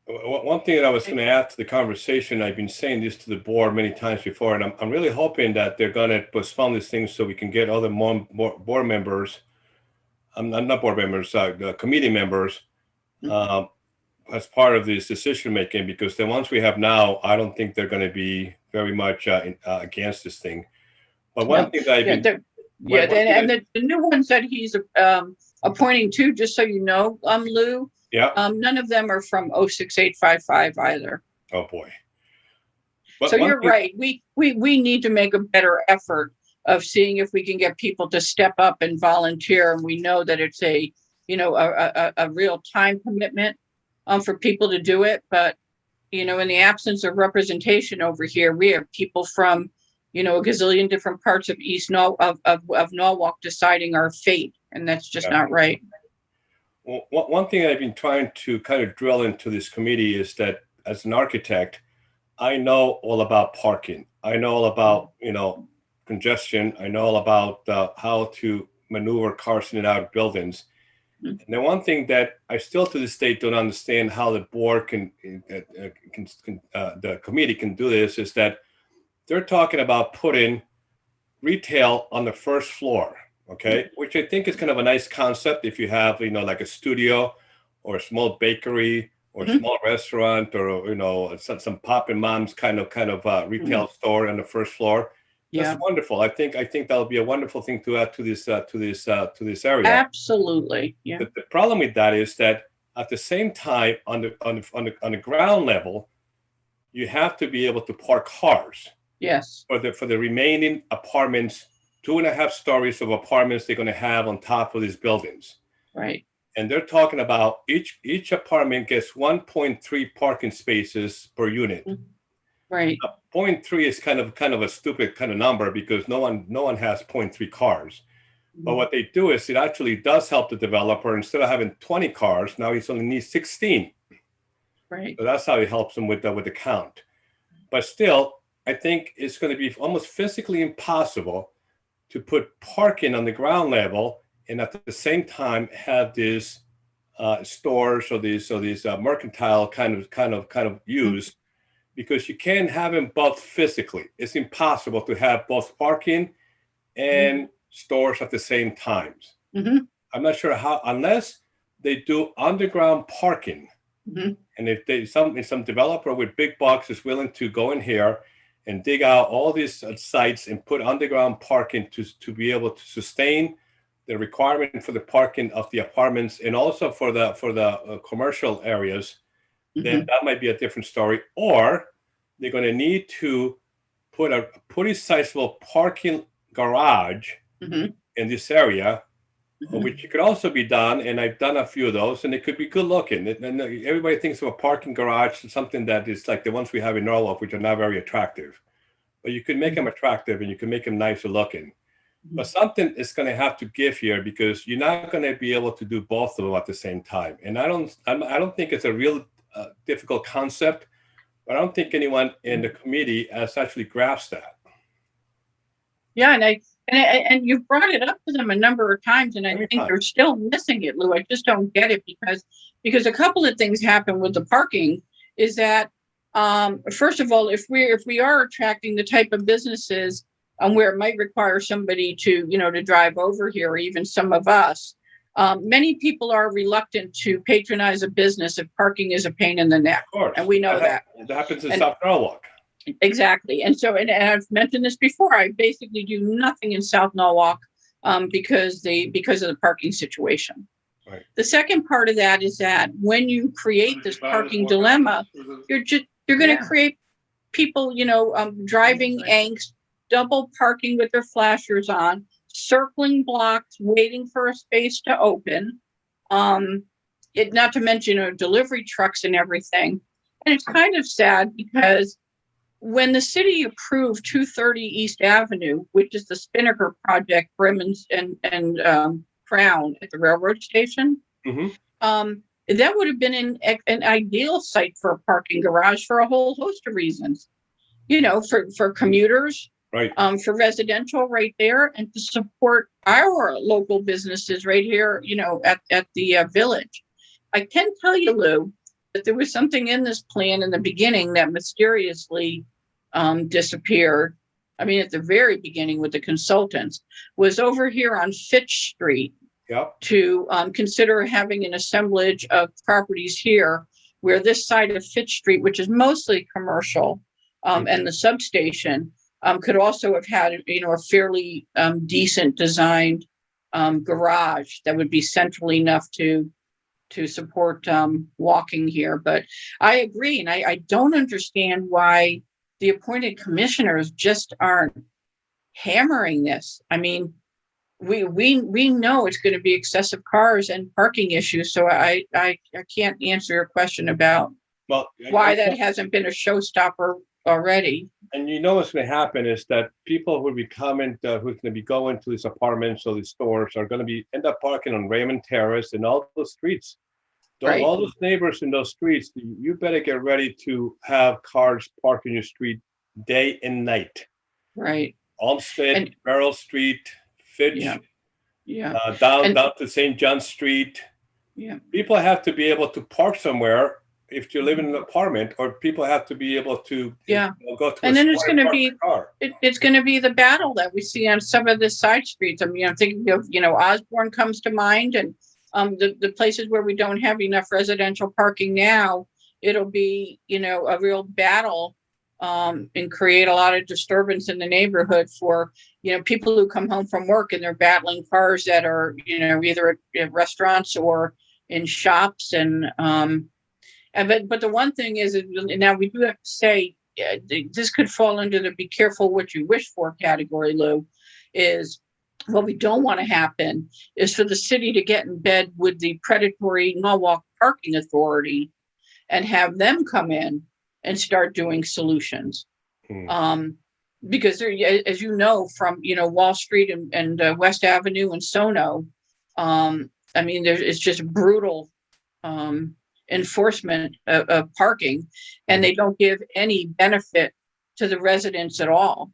One thing that I was going to add to the conversation, I've been saying this to the board many times before, and I'm really hoping that they're going to postpone these things so we can get other board members, not board members, committee members, as part of this decision making, because the ones we have now, I don't think they're going to be very much against this thing. But one thing that I've been... the new ones that he's appointing to, just so you know, Lou, Yeah. None of them are from 06855 either. Oh, boy. But So one you're thing- right. We need to make a better effort of seeing if we can get people to step up and volunteer. And we know that it's a real time commitment for people to do it. But, in the absence of representation over here, we have people from, a gazillion different parts of of Norwalk deciding our fate. And that's just not right. Well, one thing I've been trying to kind of drill into this committee is that as an architect, I know all about parking. I know all about, congestion. I know all about how to maneuver cars in and out of buildings. And the one thing that I still to this day don't understand how the board the committee can do this is that they're talking about putting retail on the first floor, okay? Which I think is kind of a nice concept if you have, like a studio or a small bakery or a small restaurant or, some pop and mom's kind of retail store on the first floor. Yeah, That's wonderful. I think that'll be a wonderful thing to add to this area. absolutely. Yeah. The problem with that is that at the same time, on the ground level, you have to be able to park cars Yes. for the remaining apartments, 2.5 stories of apartments they're going to have on top of these buildings. Right. And they're talking about each apartment gets 1.3 parking spaces per unit. Right. 0.3 is kind of a stupid kind of number because no one has 0.3 cars. But what they do is it actually does help the developer. Instead of having 20 cars, now he only needs 16. Right. So that's how it helps him with the count. But still, I think it's going to be almost physically impossible to put parking on the ground level and at the same time have these stores or these mercantile kind of use, because you can't have them both physically. It's impossible to have both parking and stores at the same times. I'm not sure how, unless they do underground parking. And if some developer with big bucks is willing to go in here and dig out all these sites and put underground parking to be able to sustain the requirement for the parking of the apartments and also for the commercial areas, then that might be a different story. Or they're going to need to put a pretty sizable parking garage in this area, which could also be done. And I've done a few of those, and it could be good looking. And everybody thinks of a parking garage as something that is like the ones we have in Norwalk, which are not very attractive. But you can make them attractive and you can make them nicer looking. But something is going to have to give here, because you're not going to be able to do both of them at the same time. And I don't think it's a real difficult concept, but I don't think anyone in the committee has actually grasped that. Yeah, and you've brought it up to them a number of times, and I think they're still missing it, Lou. I just don't get it because a couple of things happen with the parking. Is that first of all, if we are attracting the type of businesses where it might require somebody to drive over here, or even some of us, many people are reluctant to patronize a business if parking is a pain in the neck. Of course, and we know that. That happens in South Norwalk. Exactly. And so, and I've mentioned this before, I basically do nothing in South Norwalk because of the parking situation. Right. The second part of that is that when you create this parking dilemma, you're going to create people, driving angst, double parking with their flashers on, circling blocks, waiting for a space to open. Not to mention delivery trucks and everything. And it's kind of sad because when the city approved 230 East Avenue, which is the Spinnaker project, Brimmons and Crown at the railroad station, that would have been an ideal site for a parking garage for a whole host of reasons. For commuters, right? For residential right there, and to support our local businesses right here, at the village. I can tell you, Lou, that there was something in this plan in the beginning that mysteriously disappeared. I mean, at the very beginning with the consultants, was over here on Fitch Street. Yep. To consider having an assemblage of properties here, where this side of Fitch Street, which is mostly commercial, and the substation, could also have had a fairly decent designed garage that would be central enough to to support walking here. But I agree, and I don't understand why the appointed commissioners just aren't hammering this. I mean, we know it's going to be excessive cars and parking issues. So I can't answer your question about why that hasn't been a showstopper already. And you know what's going to happen is that people who be coming, who's going to be going to these apartments or these stores are going to be end up parking on Raymond Terrace and all those streets. Right. All those neighbors in those streets, you better get ready to have cars park in your street day and night. Right. Olmsted, Myrtle Street, Fitch, Yeah. down to St. John Street. Yeah. People have to be able to park somewhere if you live in an apartment, or people have to be able to go to. And then it's going to be it's going to be the battle that we see on some of the side streets. I mean, I'm thinking of Osborne comes to mind, and the places where we don't have enough residential parking now. It'll be a real battle and create a lot of disturbance in the neighborhood for people who come home from work and they're battling cars that are either at restaurants or in shops but the one thing is now we do have to say this could fall under the be careful what you wish for category, Lou. Is what we don't want to happen is for the city to get in bed with the predatory Norwalk Parking Authority and have them come in and start doing solutions. Because there, as you know, from Wall Street and West Avenue and Sono, I mean, it's just brutal enforcement of parking, and they don't give any benefit to the residents at all.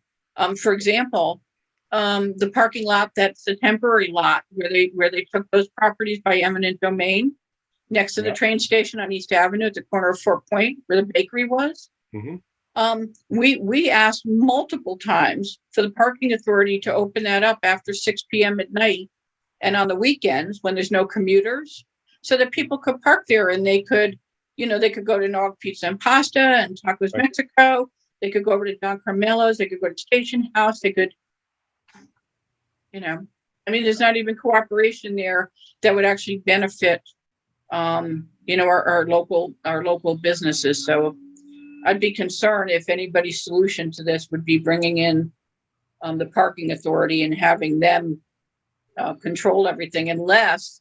For example, the parking lot that's the temporary lot where they took those properties by eminent domain next to the train station on East Avenue at the corner of Fort Point where the bakery was. We asked multiple times for the parking authority to open that up after 6 p.m. at night and on the weekends when there's no commuters, so that people could park there and they could go to Nog Pizza and Pasta and Tacos Mexico. They could go over to Don Carmelo's. They could go to Station House. They could, I mean, there's not even cooperation there that would actually benefit, our local businesses. So I'd be concerned if anybody's solution to this would be bringing in the parking authority and having them control everything, unless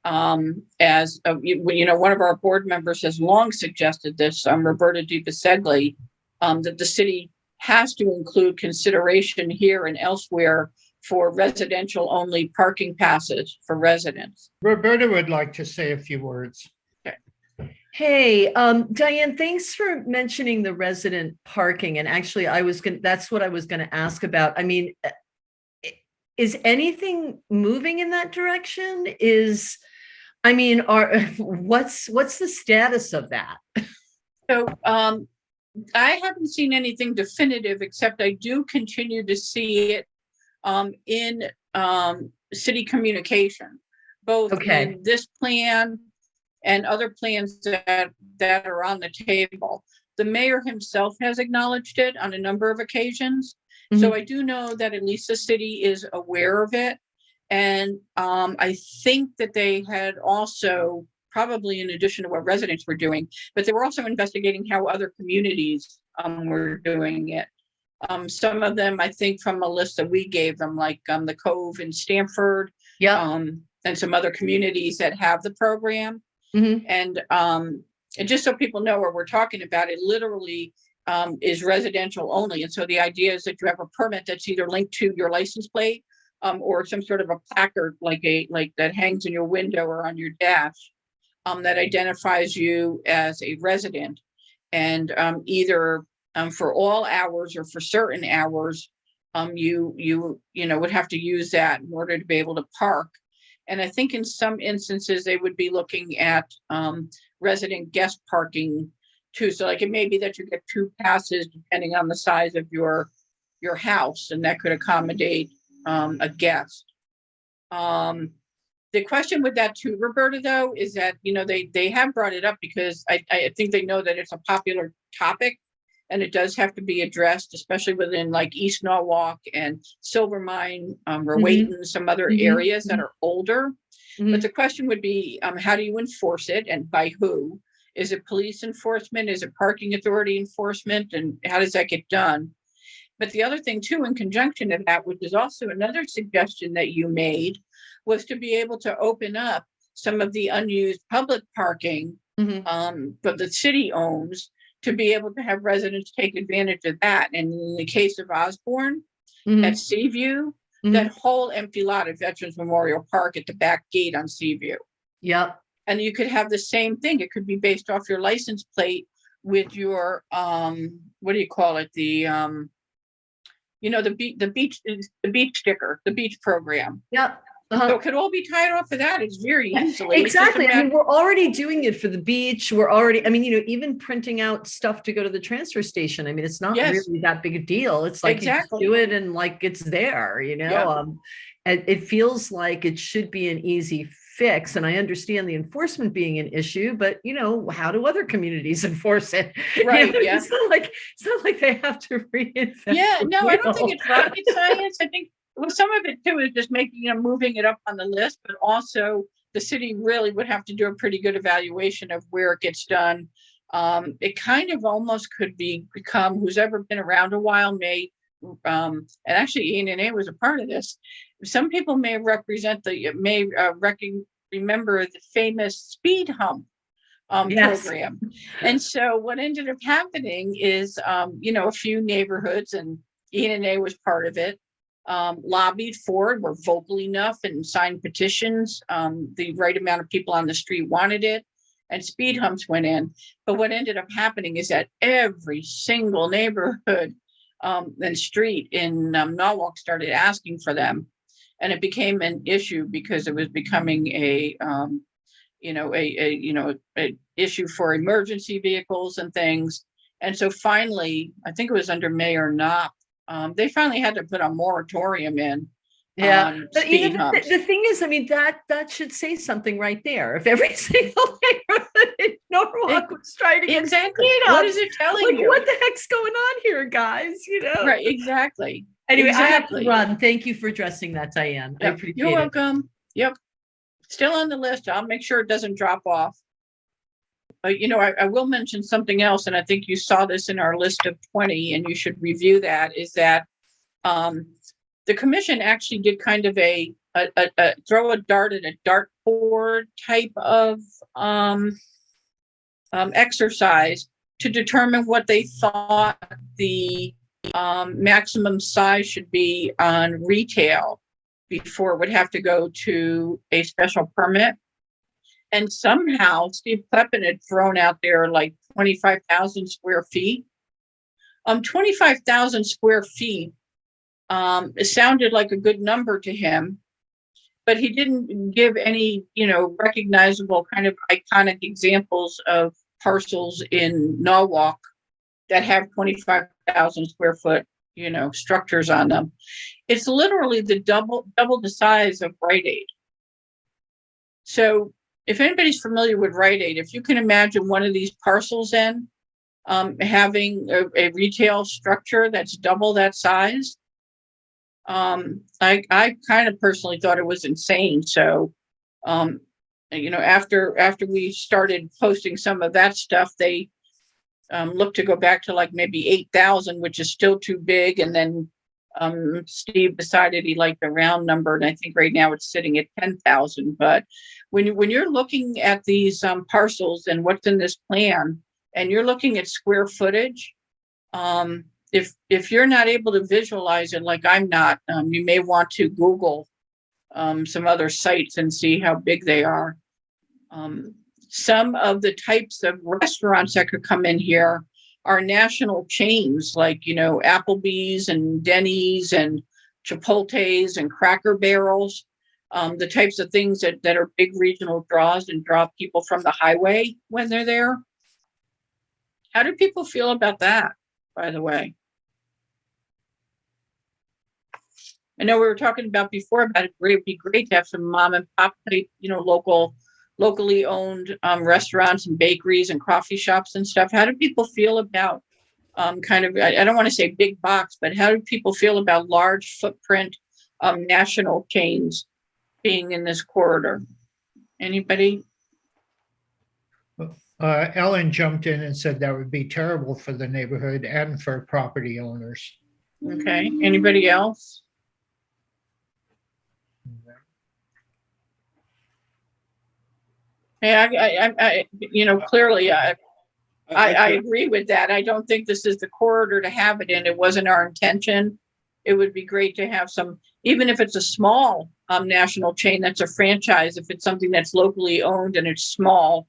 as one of our board members has long suggested this, Roberta DiPasegli, that the city has to include consideration here and elsewhere for residential only parking passes for residents. Roberta would like to say a few words. Hey, Diane, thanks for mentioning the resident parking. And actually, that's what I was going to ask about. I mean, is anything moving in that direction? What's the status of that? So I haven't seen anything definitive, except I do continue to see it in city communication, both in this plan and other plans that are on the table. The mayor himself has acknowledged it on a number of occasions. So I do know that at least the city is aware of it. And I think that they had also, probably in addition to what residents were doing, but they were also investigating how other communities were doing it. Some of them, I think, from a list that we gave them, like the Cove in Stamford, and some other communities that have the program. And just so people know what we're talking about, it literally is residential only. And so the idea is that you have a permit that's either linked to your license plate or some sort of a placard like that hangs in your window or on your dash that identifies you as a resident. And either for all hours or for certain hours, you would have to use that in order to be able to park. And I think in some instances they would be looking at resident guest parking too. So like it may be that you get 2 passes depending on the size of your house, and that could accommodate a guest. The question with that too, Roberta, though, is that they have brought it up because I think they know that it's a popular topic, and it does have to be addressed, especially within like East Norwalk and Silver Mine, Rowayton, some other areas that are older. Mhm. But the question would be, how do you enforce it and by who? Is it police enforcement? Is it parking authority enforcement? And how does that get done? But the other thing too, in conjunction to that, which is also another suggestion that you made, was to be able to open up some of the unused public parking Mhm. that the city owns, to be able to have residents take advantage of that. And in the case of Osborne, Mhm. at Seaview, Mhm. that whole empty lot at Veterans Memorial Park at the back gate on Seaview. Yep. And you could have the same thing. It could be based off your license plate with your what do you call it? The the beach sticker, the beach program. Yep. So Uh-huh. it could all be tied off of that. It's very Yeah, easily. It's just a exactly. I mean, matter- we're already doing it for the beach. We're already, I mean, even printing out stuff to go to the transfer station. I mean, it's not Yes. really that big a deal. It's like you just Exactly. do it and like it's there, Yeah. And it feels like it should be an easy fix. And I understand the enforcement being an issue, but how do other communities enforce it? Right, yeah. It's not like they have to reinvent. Yeah, the no, I don't think wheel. it's rocket science. I think some of it too is just moving it up on the list, but also the city really would have to do a pretty good evaluation of where it gets done. It kind of almost could become, who's ever been around a while and actually ENNA was a part of this. Some people may remember the famous speed hump Yes. program. And so what ended up happening is, a few neighborhoods, and ENNA was part of it, lobbied for it, were vocal enough and signed petitions. The right amount of people on the street wanted it, and speed humps went in. But what ended up happening is that every single neighborhood and street in Norwalk started asking for them. And it became an issue because it was becoming a issue for emergency vehicles and things. And so finally, I think it was under Mayor Knopp, they finally had to put a moratorium in Yeah, on but speed humps. the thing is, I mean, that should say something right there. If every single neighborhood in Norwalk was trying to get Exactly. speed What humps, is it telling like, you? what the heck's going on here, guys? Right, exactly. Anyway, I have to Exactly. run. Thank you for addressing that, Diane. I Yep. appreciate You're it. welcome. Yep. Still on the list. I'll make sure it doesn't drop off. But I will mention something else, and I think you saw this in our list of 20, and you should review that, is that the commission actually did kind of a throw a dart at a dartboard type of exercise to determine what they thought the maximum size should be on retail before it would have to go to a special permit. And somehow Steve Kleppen had thrown out there like 25,000 square feet. 25,000 square feet, it sounded like a good number to him, but he didn't give any, recognizable kind of iconic examples of parcels in Norwalk that have 25,000 square foot, structures on them. It's literally the double the size of Rite Aid. So if anybody's familiar with Rite Aid, if you can imagine one of these parcels having a retail structure that's double that size, I kind of personally thought it was insane. So, after we started posting some of that stuff, they looked to go back to like maybe 8,000, which is still too big. And then Steve decided he liked the round number, and I think right now it's sitting at 10,000. But when you're looking at these parcels and what's in this plan, and you're looking at square footage, if you're not able to visualize it like I'm not, you may want to Google some other sites and see how big they are. Some of the types of restaurants that could come in here are national chains, like, Applebee's and Denny's and Chipotle's and Cracker Barrels, the types of things that are big regional draws and draw people from the highway when they're there. How do people feel about that, by the way? I know we were talking about before about it would be great to have some mom and pop type, locally owned restaurants and bakeries and coffee shops and stuff. How do people feel about I don't want to say big box, but how do people feel about large footprint national chains being in this corridor? Anybody? Ellen jumped in and said that would be terrible for the neighborhood and for property owners. Okay, anybody else? Yeah, clearly, I agree with that. I don't think this is the corridor to have it in. It wasn't our intention. It would be great to have some, even if it's a small national chain that's a franchise, if it's something that's locally owned and it's small.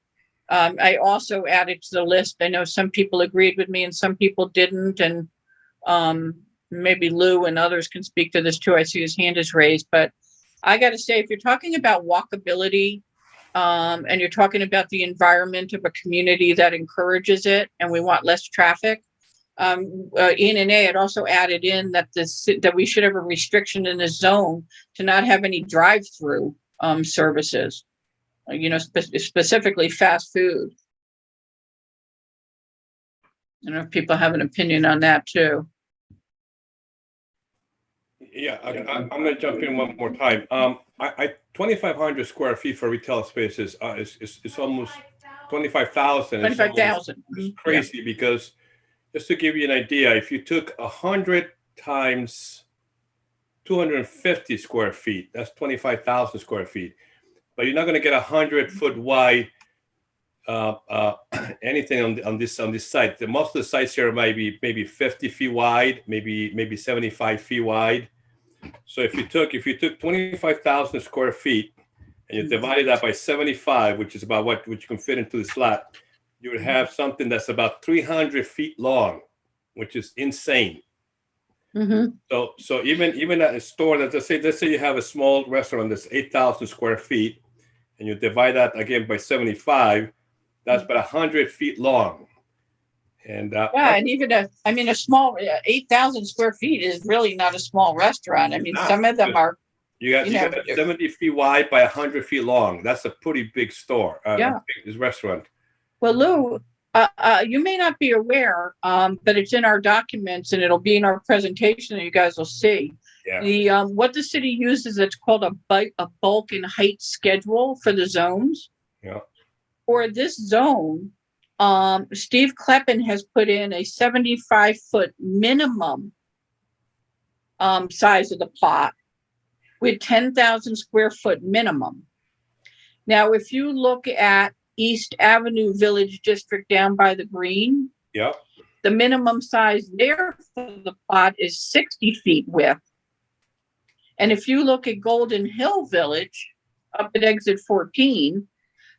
I also added to the list. I know some people agreed with me and some people didn't. And maybe Lou and others can speak to this too. I see his hand is raised, but I got to say, if you're talking about walkability, and you're talking about the environment of a community that encourages it, and we want less traffic. ENNA had also added in that that we should have a restriction in the zone to not have any drive-through services, specifically fast food. I don't know if people have an opinion on that too. Yeah, I'm going to jump in one more time. 2,500 square feet for retail spaces is almost 25,000. 25,000. It's crazy because, just to give you an idea, if you took 100 times 250 square feet, that's 25,000 square feet. But you're not going to get 100-foot wide anything on this site. Most of the sites here might be maybe 50 feet wide, maybe 75 feet wide. So if you took 25,000 square feet and you divided that by 75, which is about what you can fit into this lot, you would have something that's about 300 feet long, which is insane. Mm-hmm. So even at a store that let's say you have a small restaurant that's 8,000 square feet, and you divide that again by 75, that's about 100 feet long. And and even a small 8,000 square feet is really not a small restaurant. I mean, some of them are. You got 70 feet wide by 100 feet long. That's a pretty big store. Big restaurant. Well, Lou, you may not be aware, but it's in our documents and it'll be in our presentation that you guys will see. Yeah. What the city uses, it's called a bulk and height schedule for the zones. Yeah. For this zone, Steve Kleppen has put in a 75-foot minimum size of the plot with 10,000 square foot minimum. Now, if you look at East Avenue Village District down by the green, the minimum size there for the plot is 60 feet width. And if you look at Golden Hill Village up at exit 14,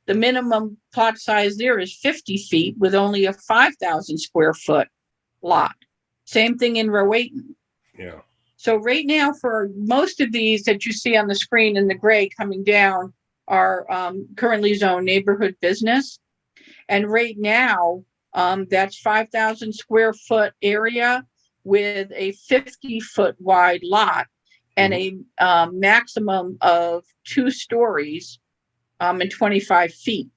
the minimum plot size there is 50 feet with only a 5,000 square foot lot. Same thing in Rowayton. Yeah. So right now, for most of these that you see on the screen in the gray coming down are currently zoned neighborhood business. And right now, that's 5,000 square foot area with a 50-foot wide lot and a maximum of 2 stories and 25 feet.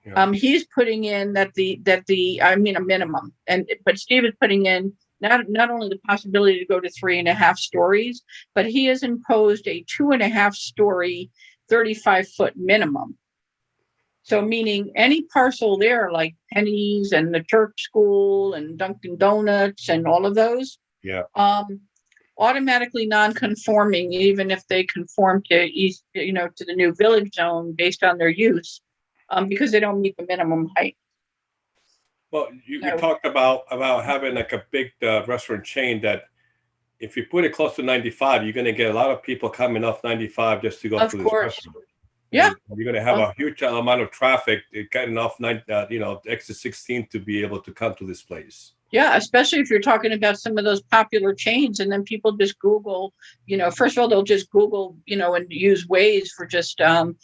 Yeah. He's putting in a minimum, but Steve is putting in not only the possibility to go to 3.5 stories, but he has imposed a 2.5 story, 35-foot minimum. So meaning any parcel there, like Penny's and the church school and Dunkin' Donuts and all of those, automatically non-conforming, even if they conform to to the new village zone based on their use, because they don't meet the minimum height. Well, we talked about having like a big restaurant chain that if you put it close to 95, you're going to get a lot of people coming off 95 just to go to this restaurant. Yeah. And you're going to have a huge amount of traffic getting off exit 16 to be able to come to this place. Yeah, especially if you're talking about some of those popular chains, and then people just Google, first of all, they'll just Google, and use Waze for just, a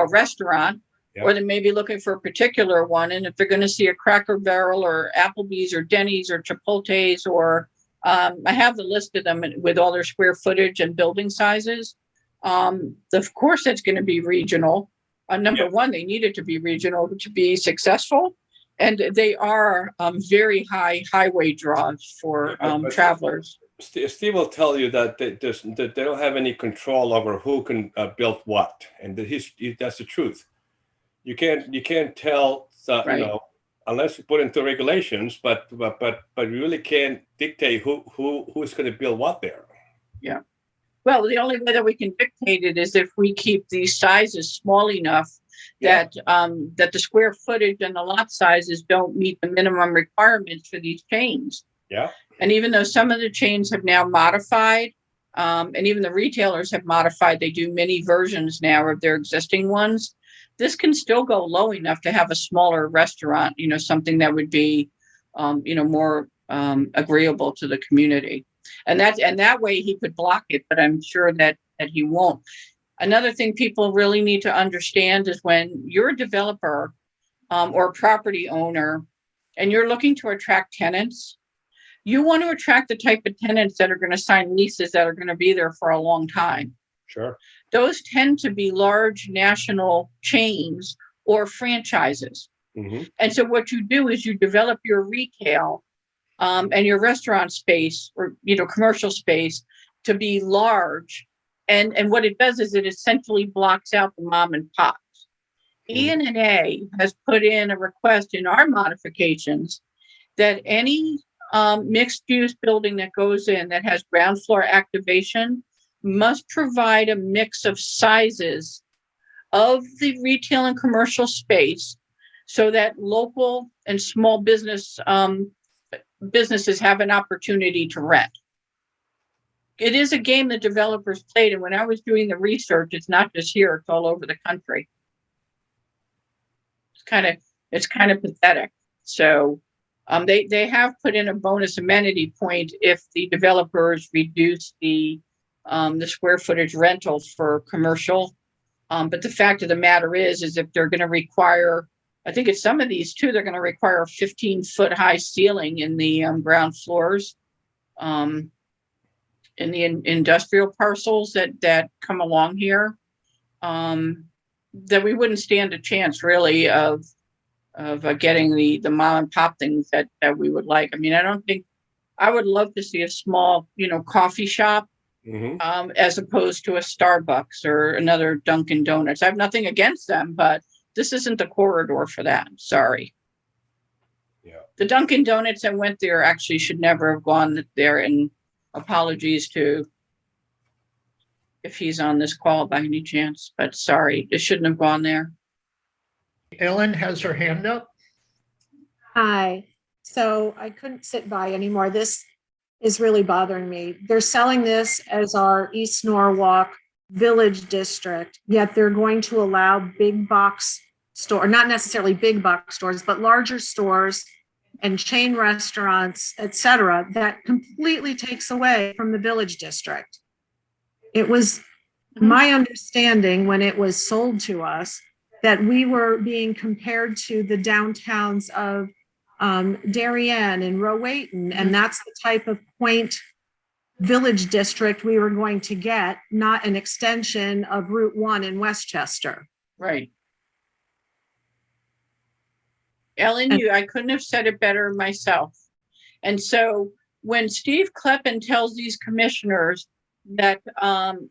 restaurant, or they may be looking for a particular one. And if they're going to see a Cracker Barrel or Applebee's or Denny's or Chipotle's, or I have the list of them with all their square footage and building sizes. Of course, that's going to be regional. Number one, they need it to be regional to be successful. And they are very high highway draws for travelers. Steve will tell you that that they don't have any control over who can build what, and that's the truth. You can't tell, you Right. know, unless you put into regulations, but you really can't dictate who's going to build what there. Yeah. Well, the only way that we can dictate it is if we keep these sizes small enough Yeah. that the square footage and the lot sizes don't meet the minimum requirements for these chains. Yeah. And even though some of the chains have now modified, and even the retailers have modified, they do mini versions now of their existing ones. This can still go low enough to have a smaller restaurant, you know, something that would be, you know, more agreeable to the community. And that way he could block it, but I'm sure that he won't. Another thing people really need to understand is when you're a developer or a property owner and you're looking to attract tenants, you want to attract the type of tenants that are going to sign leases that are going to be there for a long time. Sure. Those tend to be large national chains or franchises. Mm-hmm. And so what you do is you develop your retail and your restaurant space or, you know, commercial space to be large. And what it does is it essentially blocks out the mom and pops. ENNA has put in a request in our modifications that any mixed use building that goes in that has ground floor activation must provide a mix of sizes of the retail and commercial space so that local and small businesses have an opportunity to rent. It is a game that developers played, and when I was doing the research, it's not just here, it's all over the country. It's kind of pathetic. So they have put in a bonus amenity point if the developers reduce the square footage rental for commercial. But the fact of the matter is if they're going to require, I think it's some of these too, they're going to require a 15-foot high ceiling in the ground floors, in the industrial parcels that come along here, that we wouldn't stand a chance really of getting the mom and pop things that we would like. I mean, I would love to see a small, you know, coffee shop, as opposed to a Starbucks or another Dunkin' Donuts. I have nothing against them, but this isn't the corridor for that. I'm sorry. Yeah. The Dunkin' Donuts that went there actually should never have gone there, and apologies to if he's on this call by any chance, but sorry, it shouldn't have gone there. Ellen has her hand up. Hi. So I couldn't sit by anymore. This is really bothering me. They're selling this as our East Norwalk Village District, yet they're going to allow big box store, not necessarily big box stores, but larger stores and chain restaurants, et cetera, that completely takes away from the Village District. It was my understanding when it was sold to us that we were being compared to the downtowns of Darien and Rowayton, and that's the type of quaint village district we were going to get, not an extension of Route 1 in Westchester. Right. Ellen, I couldn't have said it better myself. And so when Steve Kleppen tells these commissioners that,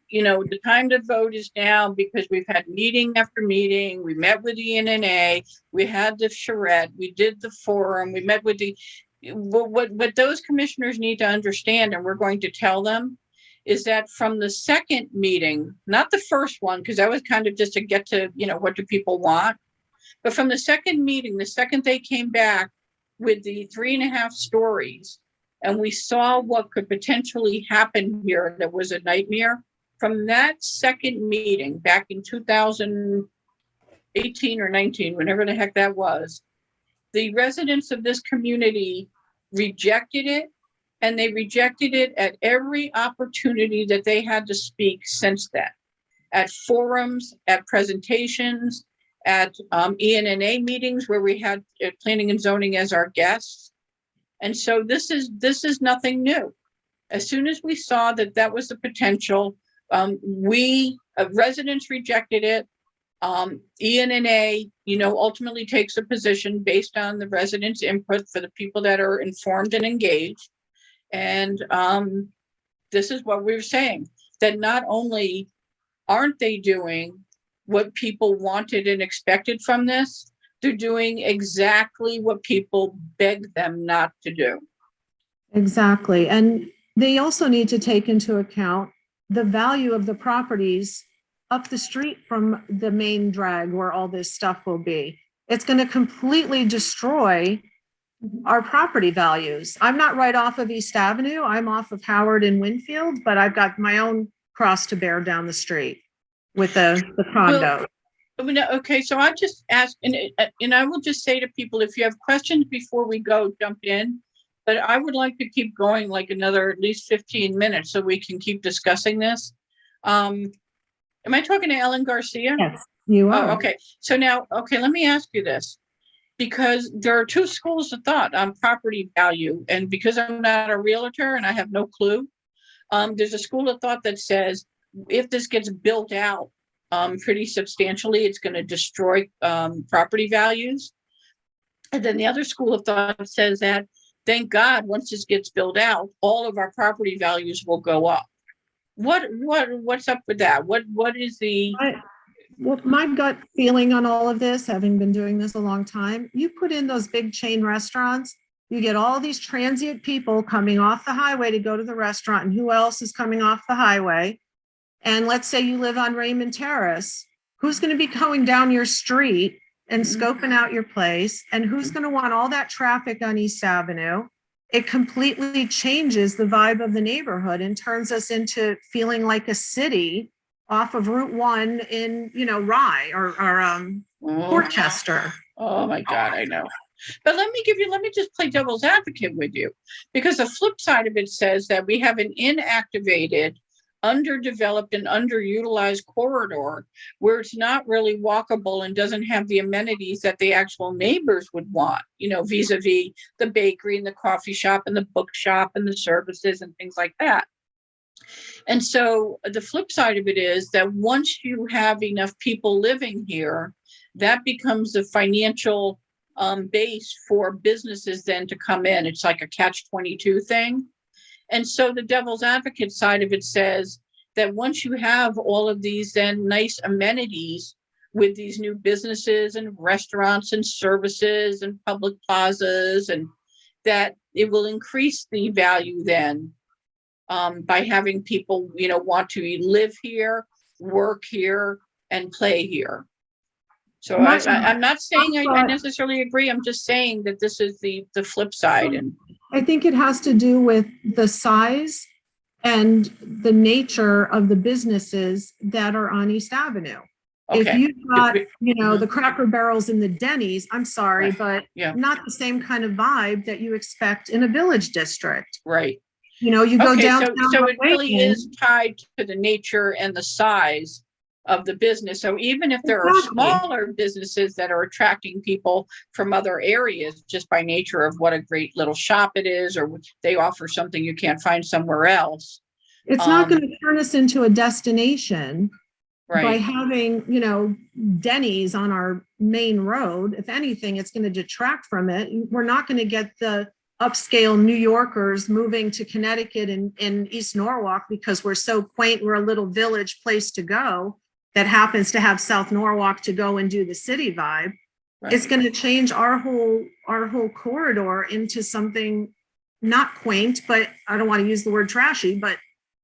you know, the time to vote is now because we've had meeting after meeting, we met with the ENNA, we had the charrette, we did the forum, we met with the, what those commissioners need to understand, and we're going to tell them, is that from the second meeting, not the first one, because that was kind of just to get to, you know, what do people want? But from the second meeting, the second they came back with the 3.5 stories, and we saw what could potentially happen here that was a nightmare. From that second meeting back in 2018 or 19, whenever the heck that was, the residents of this community rejected it, and they rejected it at every opportunity that they had to speak since then, at forums, at presentations, at ENNA meetings where we had planning and zoning as our guests. And so this is nothing new. As soon as we saw that that was the potential, residents rejected it. ENNA, you know, ultimately takes a position based on the residents' input for the people that are informed and engaged. And this is what we were saying, that not only aren't they doing what people wanted and expected from this, they're doing exactly what people begged them not to do. Exactly. And they also need to take into account the value of the properties up the street from the main drag where all this stuff will be. It's going to completely destroy our property values. I'm not right off of East Avenue. I'm off of Howard and Winfield, but I've got my own cross to bear down the street with the condo. I mean, okay, so I just ask, and I will just say to people, if you have questions before we go, jump in. But I would like to keep going like another at least 15 minutes so we can keep discussing this. Am I talking to Ellen Garcia? Yes, you are. Oh, okay. So now, okay, let me ask you this. Because there are two schools of thought on property value. And because I'm not a realtor and I have no clue, there's a school of thought that says if this gets built out pretty substantially, it's going to destroy property values. And then the other school of thought says that, thank God, once this gets built out, all of our property values will go up. What's up with that? What is the... Well, my gut feeling on all of this, having been doing this a long time, you put in those big chain restaurants, you get all these transient people coming off the highway to go to the restaurant, and who else is coming off the highway? And let's say you live on Raymond Terrace, who's going to be going down your street and scoping out your place? And who's going to want all that traffic on East Avenue? It completely changes the vibe of the neighborhood and turns us into feeling like a city off of Route 1 in, Rye or Portchester. Oh my God, I know. But let me just play devil's advocate with you, because the flip side of it says that we have an inactivated, underdeveloped and underutilized corridor where it's not really walkable and doesn't have the amenities that the actual neighbors would want, vis-a-vis the bakery and the coffee shop and the bookshop and the services and things like that. And so the flip side of it is that once you have enough people living here, that becomes the financial base for businesses then to come in. It's like a catch-22 thing. And so the devil's advocate side of it says that once you have all of these then nice amenities with these new businesses and restaurants and services and public plazas, and that it will increase the value then by having people, want to live here, work here, and play here. So I'm not saying I necessarily agree. I'm just saying that this is the flip side. And I think it has to do with the size and the nature of the businesses that are on East Avenue. okay. If you've got, the Cracker Barrels and the Denny's, I'm sorry, Right. but Yeah. not the same kind of vibe that you expect in a village district. Right. You go Okay, downtown. so it really Manhattan. is tied to the nature and the size of the business. So even if there are Exactly. smaller businesses that are attracting people from other areas just by nature of what a great little shop it is, or they offer something you can't find somewhere else. It's not going to turn us into a destination by Right. having, Denny's on our main road. If anything, it's going to detract from it. We're not going to get the upscale New Yorkers moving to Connecticut and East Norwalk because we're so quaint. We're a little village place to go that happens to have South Norwalk to go and do the city vibe. Right. It's going to change our whole corridor into something not quaint, but I don't want to use the word trashy, but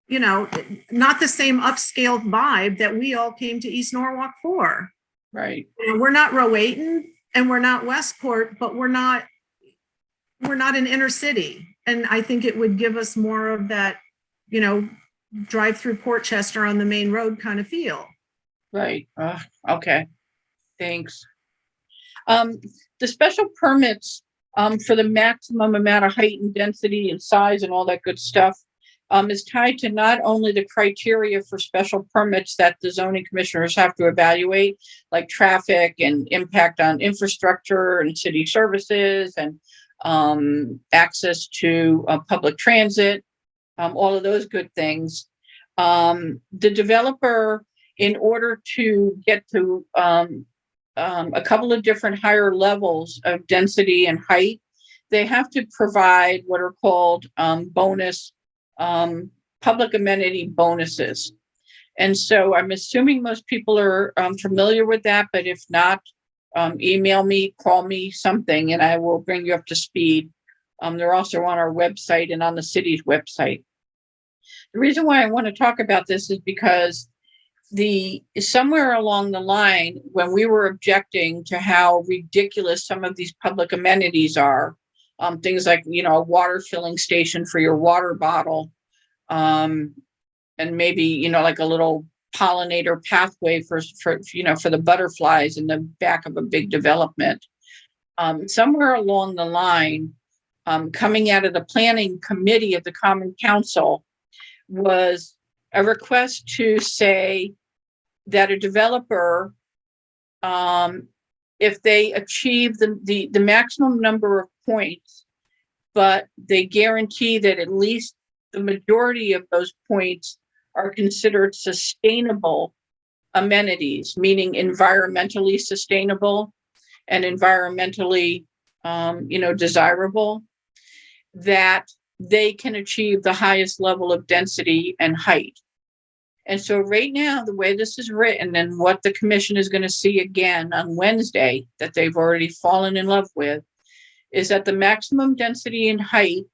not the same upscale vibe that we all came to East Norwalk for. Right. We're not Rowayton and we're not Westport, but we're not an inner city. And I think it would give us more of that, drive through Portchester on the main road kind of feel. Right. Okay. Thanks. The special permits for the maximum amount of height and density and size and all that good stuff is tied to not only the criteria for special permits that the zoning commissioners have to evaluate, like traffic and impact on infrastructure and city services and access to public transit, all of those good things. The developer, in order to get to a couple of different higher levels of density and height, they have to provide what are called bonus public amenity bonuses. And so I'm assuming most people are familiar with that, but if not, email me, call me, something, and I will bring you up to speed. They're also on our website and on the city's website. The reason why I want to talk about this is because somewhere along the line, when we were objecting to how ridiculous some of these public amenities are, things like, a water filling station for your water bottle, and maybe, like a little pollinator pathway for the butterflies in the back of a big development. Somewhere along the line, coming out of the planning committee of the Common Council was a request to say that a developer, if they achieve the maximum number of points, but they guarantee that at least the majority of those points are considered sustainable amenities, meaning environmentally sustainable and environmentally, desirable, that they can achieve the highest level of density and height. And so right now, the way this is written and what the commission is going to see again on Wednesday that they've already fallen in love with is that the maximum density and height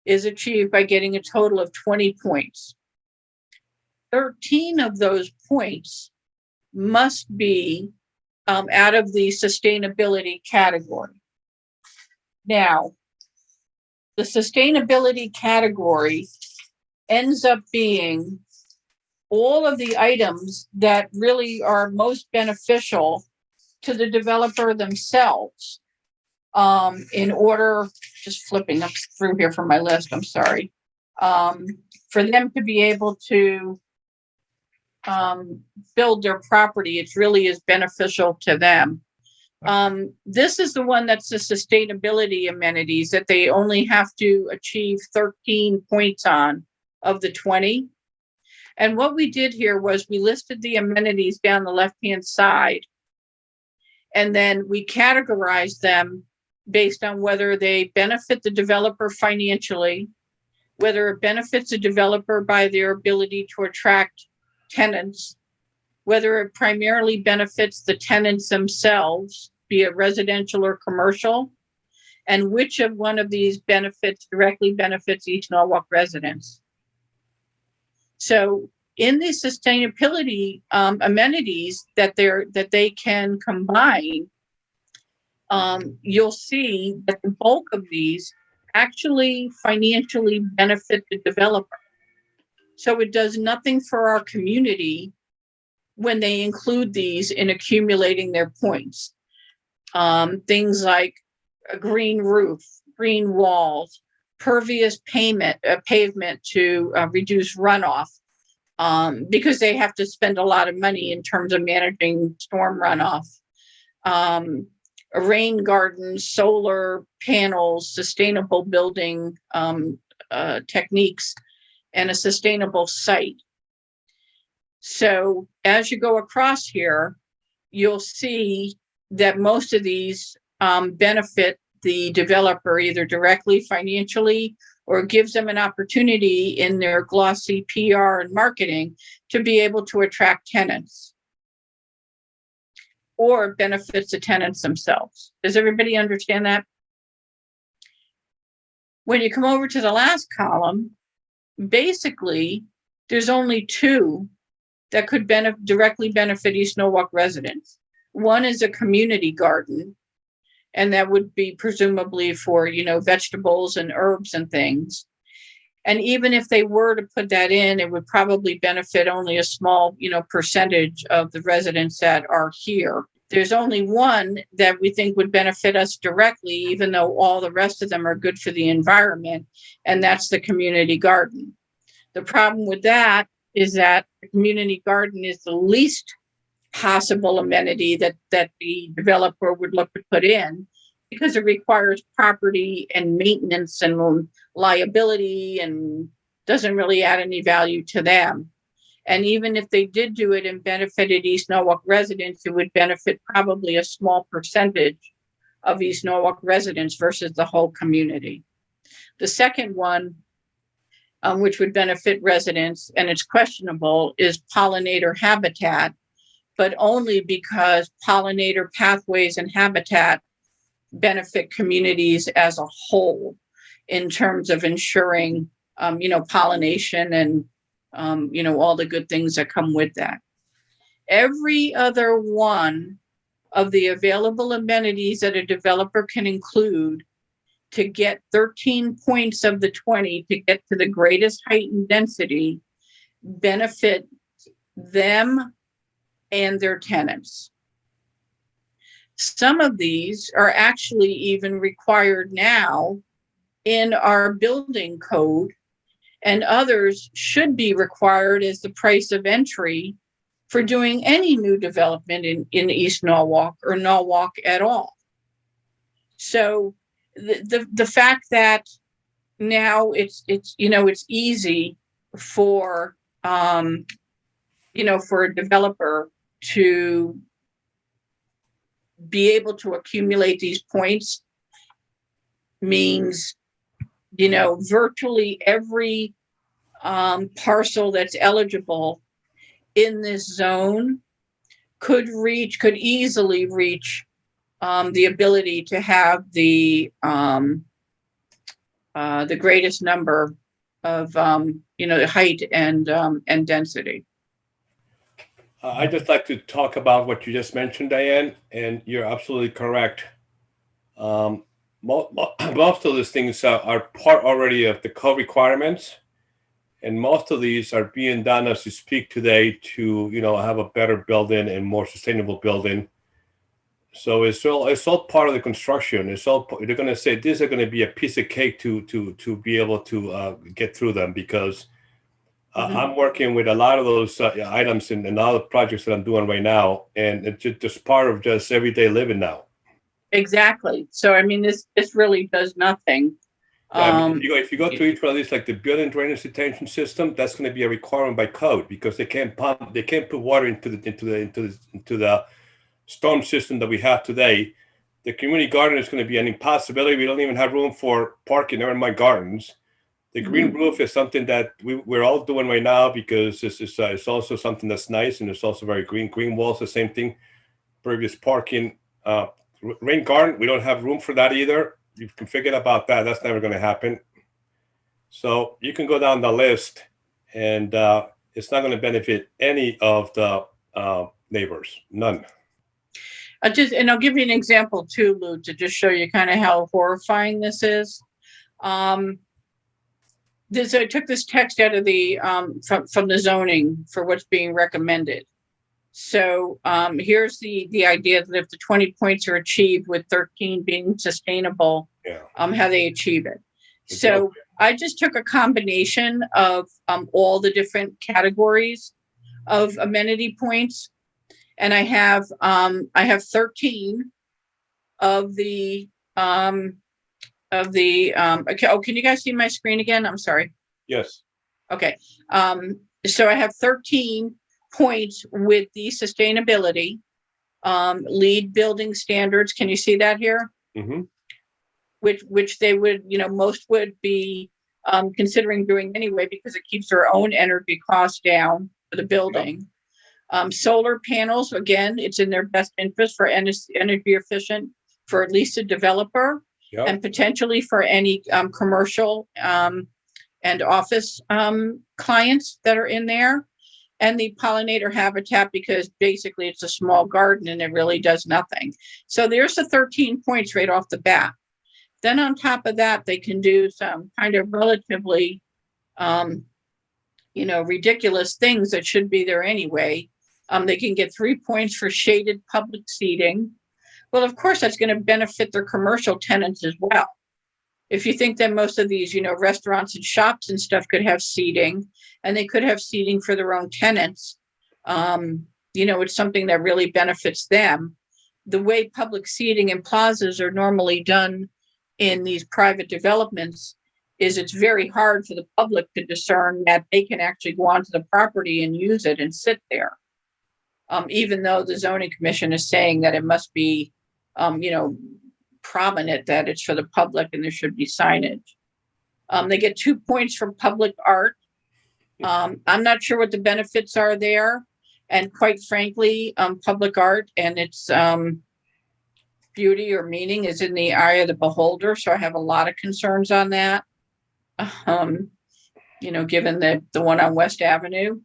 is achieved by getting a total of 20 points. 13 of those points must be out of the sustainability category. Now, the sustainability category ends up being all of the items that really are most beneficial to the developer themselves. In order, just flipping up through here from my list, I'm sorry, for them to be able to build their property, it really is beneficial to them. This is the one that's the sustainability amenities that they only have to achieve 13 points on of the 20. And what we did here was we listed the amenities down the left-hand side, and then we categorized them based on whether they benefit the developer financially, whether it benefits the developer by their ability to attract tenants, whether it primarily benefits the tenants themselves, be it residential or commercial, and which of one of these benefits directly benefits East Norwalk residents. So in the sustainability amenities that they can combine, you'll see that the bulk of these actually financially benefit the developer. So it does nothing for our community when they include these in accumulating their points. Things like a green roof, green walls, pervious pavement to reduce runoff, because they have to spend a lot of money in terms of managing storm runoff. A rain garden, solar panels, sustainable building techniques, and a sustainable site. So as you go across here, you'll see that most of these benefit the developer either directly financially or gives them an opportunity in their glossy PR and marketing to be able to attract tenants, or benefits the tenants themselves. Does everybody understand that? When you come over to the last column, basically, there's only two that could directly benefit East Norwalk residents. One is a community garden, and that would be presumably for, vegetables and herbs and things. And even if they were to put that in, it would probably benefit only a small, percentage of the residents that are here. There's only one that we think would benefit us directly, even though all the rest of them are good for the environment, and that's the community garden. The problem with that is that the community garden is the least possible amenity that the developer would look to put in, because it requires property and maintenance and liability and doesn't really add any value to them. And even if they did do it and benefited East Norwalk residents, it would benefit probably a small percentage of East Norwalk residents versus the whole community. The second one which would benefit residents, and it's questionable, is pollinator habitat, but only because pollinator pathways and habitat benefit communities as a whole in terms of ensuring, pollination and, all the good things that come with that. Every other one of the available amenities that a developer can include to get 13 points of the 20 to get to the greatest height and density benefit them and their tenants. Some of these are actually even required now in our building code, and others should be required as the price of entry for doing any new development in East Norwalk or Norwalk at all. So the fact that now it's easy for for a developer to be able to accumulate these points means virtually every parcel that's eligible in this zone could easily reach the ability to have the greatest number of height and density. I'd just like to talk about what you just mentioned, Diane, and you're absolutely correct. Most of these things are part already of the code requirements, and most of these are being done as we speak today to have a better building and more sustainable building. So it's all part of the construction. They're going to say these are going to be a piece of cake to be able to get through them, because I'm working with a lot of those items in all the projects that I'm doing right now, and it's just part of just everyday living now. Exactly. So this really does nothing. If you go to each one of these, like the building drainage detention system, that's going to be a requirement by code, because they can't put water into the storm system that we have today. The community garden is going to be an impossibility. We don't even have room for parking there in my gardens. The green roof is something that we're all doing right now, because it's also something that's nice, and it's also very green. Green walls, the same thing. Previous parking, rain garden, we don't have room for that either. You can forget about that. That's never going to happen. So you can go down the list, and it's not going to benefit any of the neighbors, none. I'll give you an example too, Lou, to just show you kind of how horrifying this is. I took this text out of the from the zoning for what's being recommended. So here's the idea that if the 20 points are achieved with 13 being sustainable, how they achieve it. So I just took a combination of all the different categories of amenity points, and I have 13 of the okay. Oh, can you guys see my screen again? I'm sorry. Yes. Okay. So I have 13 points with the sustainability, LEED building standards. Can you see that here? Mm-hmm. Which they would, most would be considering doing anyway, because it keeps their own energy costs down for the building. Solar panels, again, it's in their best interest for energy efficient for at least a developer, and potentially for any commercial and office clients that are in there. And the pollinator habitat, because basically it's a small garden and it really does nothing. So there's the 13 points right off the bat. Then on top of that, they can do some kind of relatively, ridiculous things that should be there anyway. They can get 3 points for shaded public seating. Well, of course, that's going to benefit their commercial tenants as well. If you think that most of these, restaurants and shops and stuff could have seating, and they could have seating for their own tenants, it's something that really benefits them. The way public seating and plazas are normally done in these private developments is it's very hard for the public to discern that they can actually go onto the property and use it and sit there. Even though the zoning commission is saying that it must be, prominent that it's for the public and there should be signage. They get 2 points for public art. I'm not sure what the benefits are there. And quite frankly, public art and its beauty or meaning is in the eye of the beholder. So I have a lot of concerns on that. Given the one on West Avenue,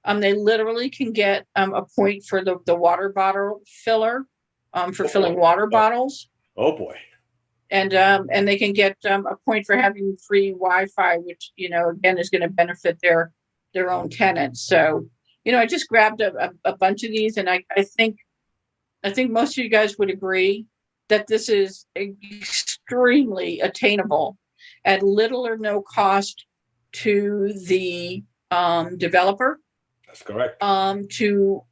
they literally can get a point for the water bottle filler, for filling water bottles. Oh boy. And they can get a point for having free Wi-Fi, which, again, is going to benefit their own tenants. So, I just grabbed a bunch of these, and I think most of you guys would agree that this is extremely attainable at little or no cost to the developer. That's correct. To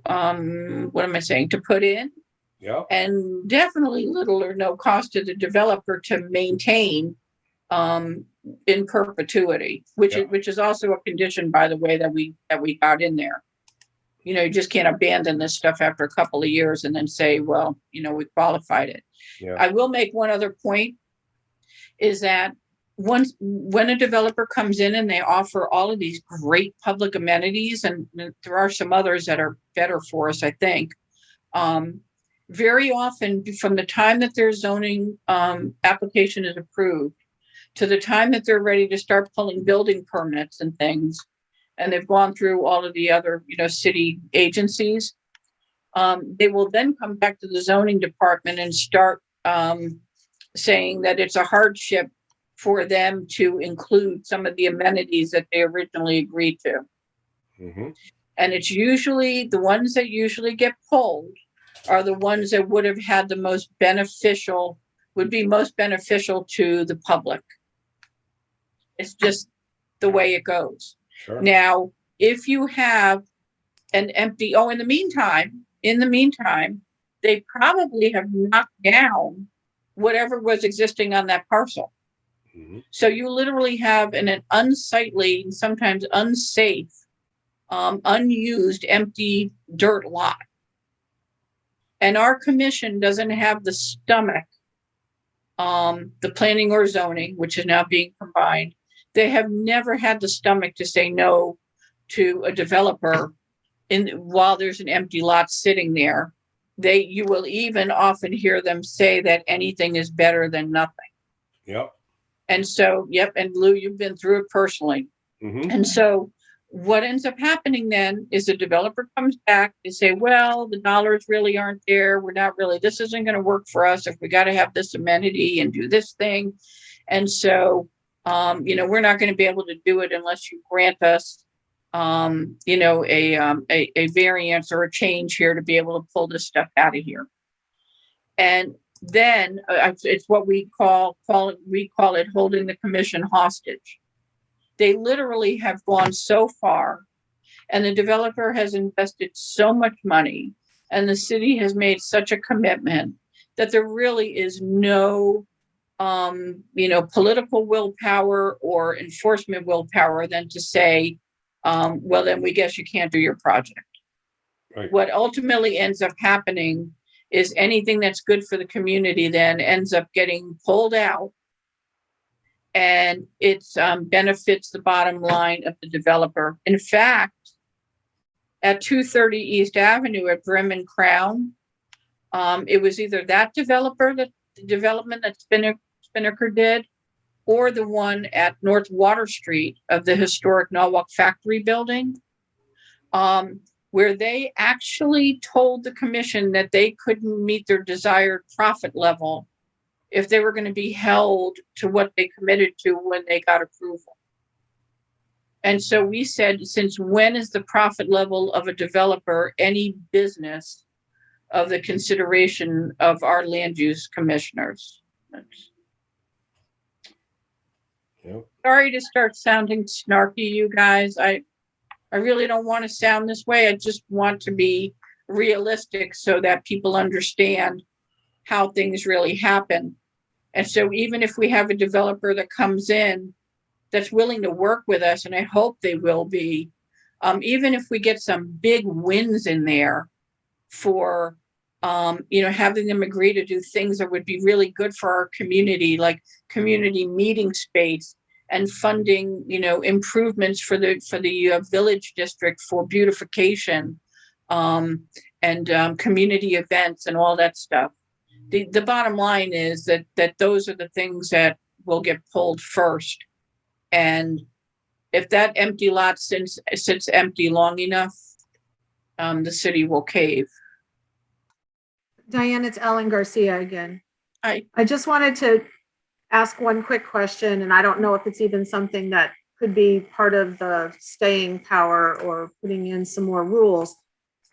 what am I saying? To put in. Yeah. And definitely little or no cost to the developer to maintain in perpetuity, which is also a condition, by the way, that we got in there. You just can't abandon this stuff after a couple of years and then say, well, we qualified it. Yeah. I will make one other point, is that when a developer comes in and they offer all of these great public amenities, and there are some others that are better for us, I think, very often from the time that their zoning application is approved to the time that they're ready to start pulling building permits and things, and they've gone through all of the other, city agencies, they will then come back to the zoning department and start saying that it's a hardship for them to include some of the amenities that they originally agreed to. Mm-hmm. And it's usually the ones that usually get pulled are the ones that would have had would be most beneficial to the public. It's just the way it goes. Sure. Now, if you have an empty, in the meantime, they probably have knocked down whatever was existing on that parcel. Mm-hmm. So you literally have an unsightly, sometimes unsafe, unused, empty dirt lot. And our commission doesn't have the stomach, the planning or zoning, which is now being combined. They have never had the stomach to say no to a developer while there's an empty lot sitting there. You will even often hear them say that anything is better than nothing. Yep. And so, and Lou, you've been through it personally. Mm-hmm. And so what ends up happening then is the developer comes back, they say, well, the dollars really aren't there. This isn't going to work for us if we got to have this amenity and do this thing. And so, we're not going to be able to do it unless you grant us, a variance or a change here to be able to pull this stuff out of here. And then it's what we call it holding the commission hostage. They literally have gone so far, and the developer has invested so much money, and the city has made such a commitment that there really is no, political willpower or enforcement willpower than to say, well, then we guess you can't do your project. Right. What ultimately ends up happening is anything that's good for the community then ends up getting pulled out, and it benefits the bottom line of the developer. In fact, at 230 East Avenue at Brim and Crown, it was either that developer, the development that Spinnaker did, or the one at North Water Street of the historic Norwalk Factory building, where they actually told the commission that they couldn't meet their desired profit level if they were going to be held to what they committed to when they got approval. And so we said, since when is the profit level of a developer any business of the consideration of our land use commissioners? Yep. Sorry to start sounding snarky, you guys. I really don't want to sound this way. I just want to be realistic so that people understand how things really happen. And so even if we have a developer that comes in that's willing to work with us, and I hope they will be, even if we get some big wins in there for having them agree to do things that would be really good for our community, like community meeting space and funding, improvements for the village district for beautification, and community events and all that stuff. The bottom line is that those are the things that will get pulled first. And if that empty lot sits empty long enough, the city will cave. Diane, it's Ellen Garcia again. Hi. I just wanted to ask one quick question, and I don't know if it's even something that could be part of the staying power or putting in some more rules.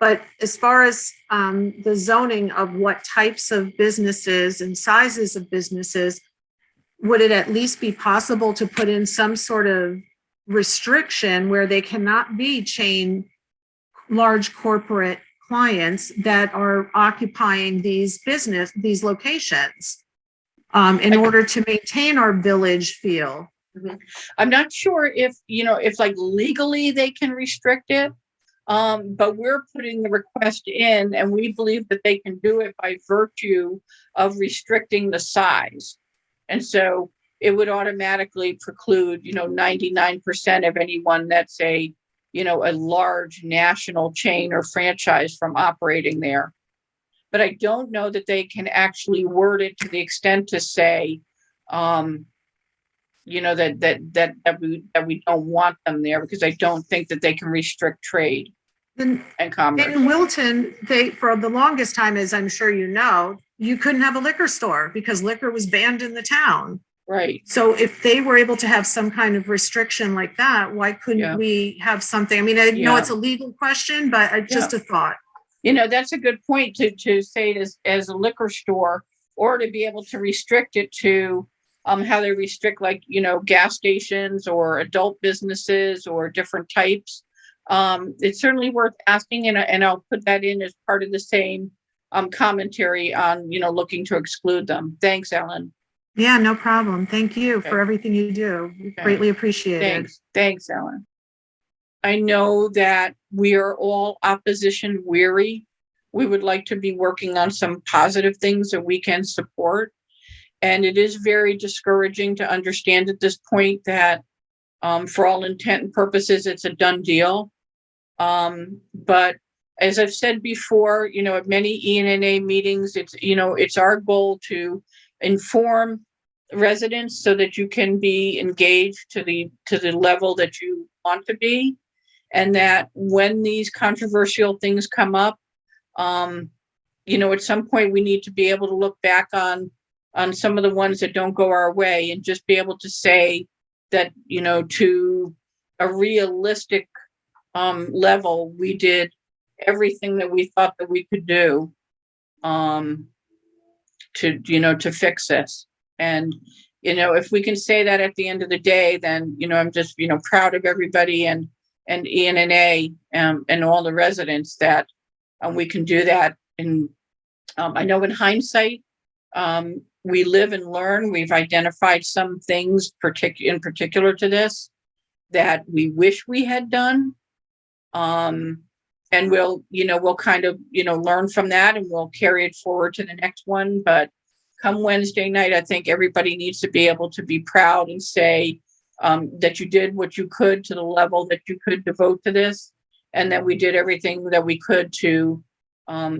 But as far as the zoning of what types of businesses and sizes of businesses, would it at least be possible to put in some sort of restriction where they cannot be large corporate clients that are occupying these locations in order to maintain our village feel? I'm not sure if like legally they can restrict it. But we're putting the request in, and we believe that they can do it by virtue of restricting the size. And so it would automatically preclude, 99% of anyone that's a large national chain or franchise from operating there. But I don't know that they can actually word it to the extent to say, that we don't want them there, because I don't think that they can restrict trade and commerce. In Wilton, for the longest time, as I'm sure you know, you couldn't have a liquor store because liquor was banned in the town. Right. So if they were able to have some kind of restriction like that, why couldn't we have something? I mean, I know it's a legal question, but just a thought. That's a good point to say it as a liquor store, or to be able to restrict it to how they restrict, like, gas stations or adult businesses or different types. It's certainly worth asking, and I'll put that in as part of the same commentary on, looking to exclude them. Thanks, Ellen. Yeah, no problem. Thank you for everything you do. Greatly appreciated. Thanks, Ellen. I know that we are all opposition weary. We would like to be working on some positive things that we can support. And it is very discouraging to understand at this point that for all intent and purposes, it's a done deal. But as I've said before, at many ENNA meetings, it's our goal to inform residents so that you can be engaged to the level that you want to be. And that when these controversial things come up, at some point we need to be able to look back on some of the ones that don't go our way, and just be able to say that, to a realistic level, we did everything that we thought that we could do to fix this. And if we can say that at the end of the day, then I'm just proud of everybody and ENNA and all the residents that we can do that. And I know in hindsight, we live and learn. We've identified some things in particular to this that we wish we had done. And we'll kind of, learn from that, and we'll carry it forward to the next one. But come Wednesday night, I think everybody needs to be able to be proud and say that you did what you could to the level that you could devote to this, and that we did everything that we could to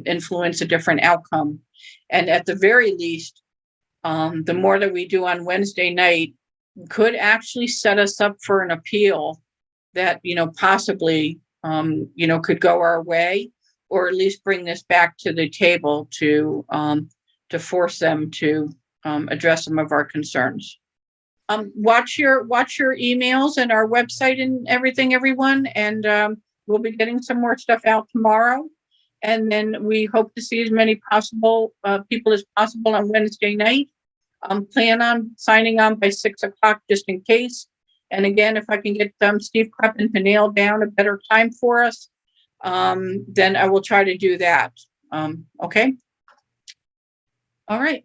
influence a different outcome. And at the very least, the more that we do on Wednesday night could actually set us up for an appeal that, possibly, could go our way, or at least bring this back to the table to force them to address some of our concerns. Watch your emails and our website and everything, everyone. And we'll be getting some more stuff out tomorrow. And then we hope to see as many people as possible on Wednesday night. Plan on signing on by 6:00 just in case. And again, if I can get Steve Kleppen to nail down a better time for us, then I will try to do that. Okay. All right.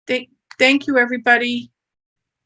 Thank you, everybody.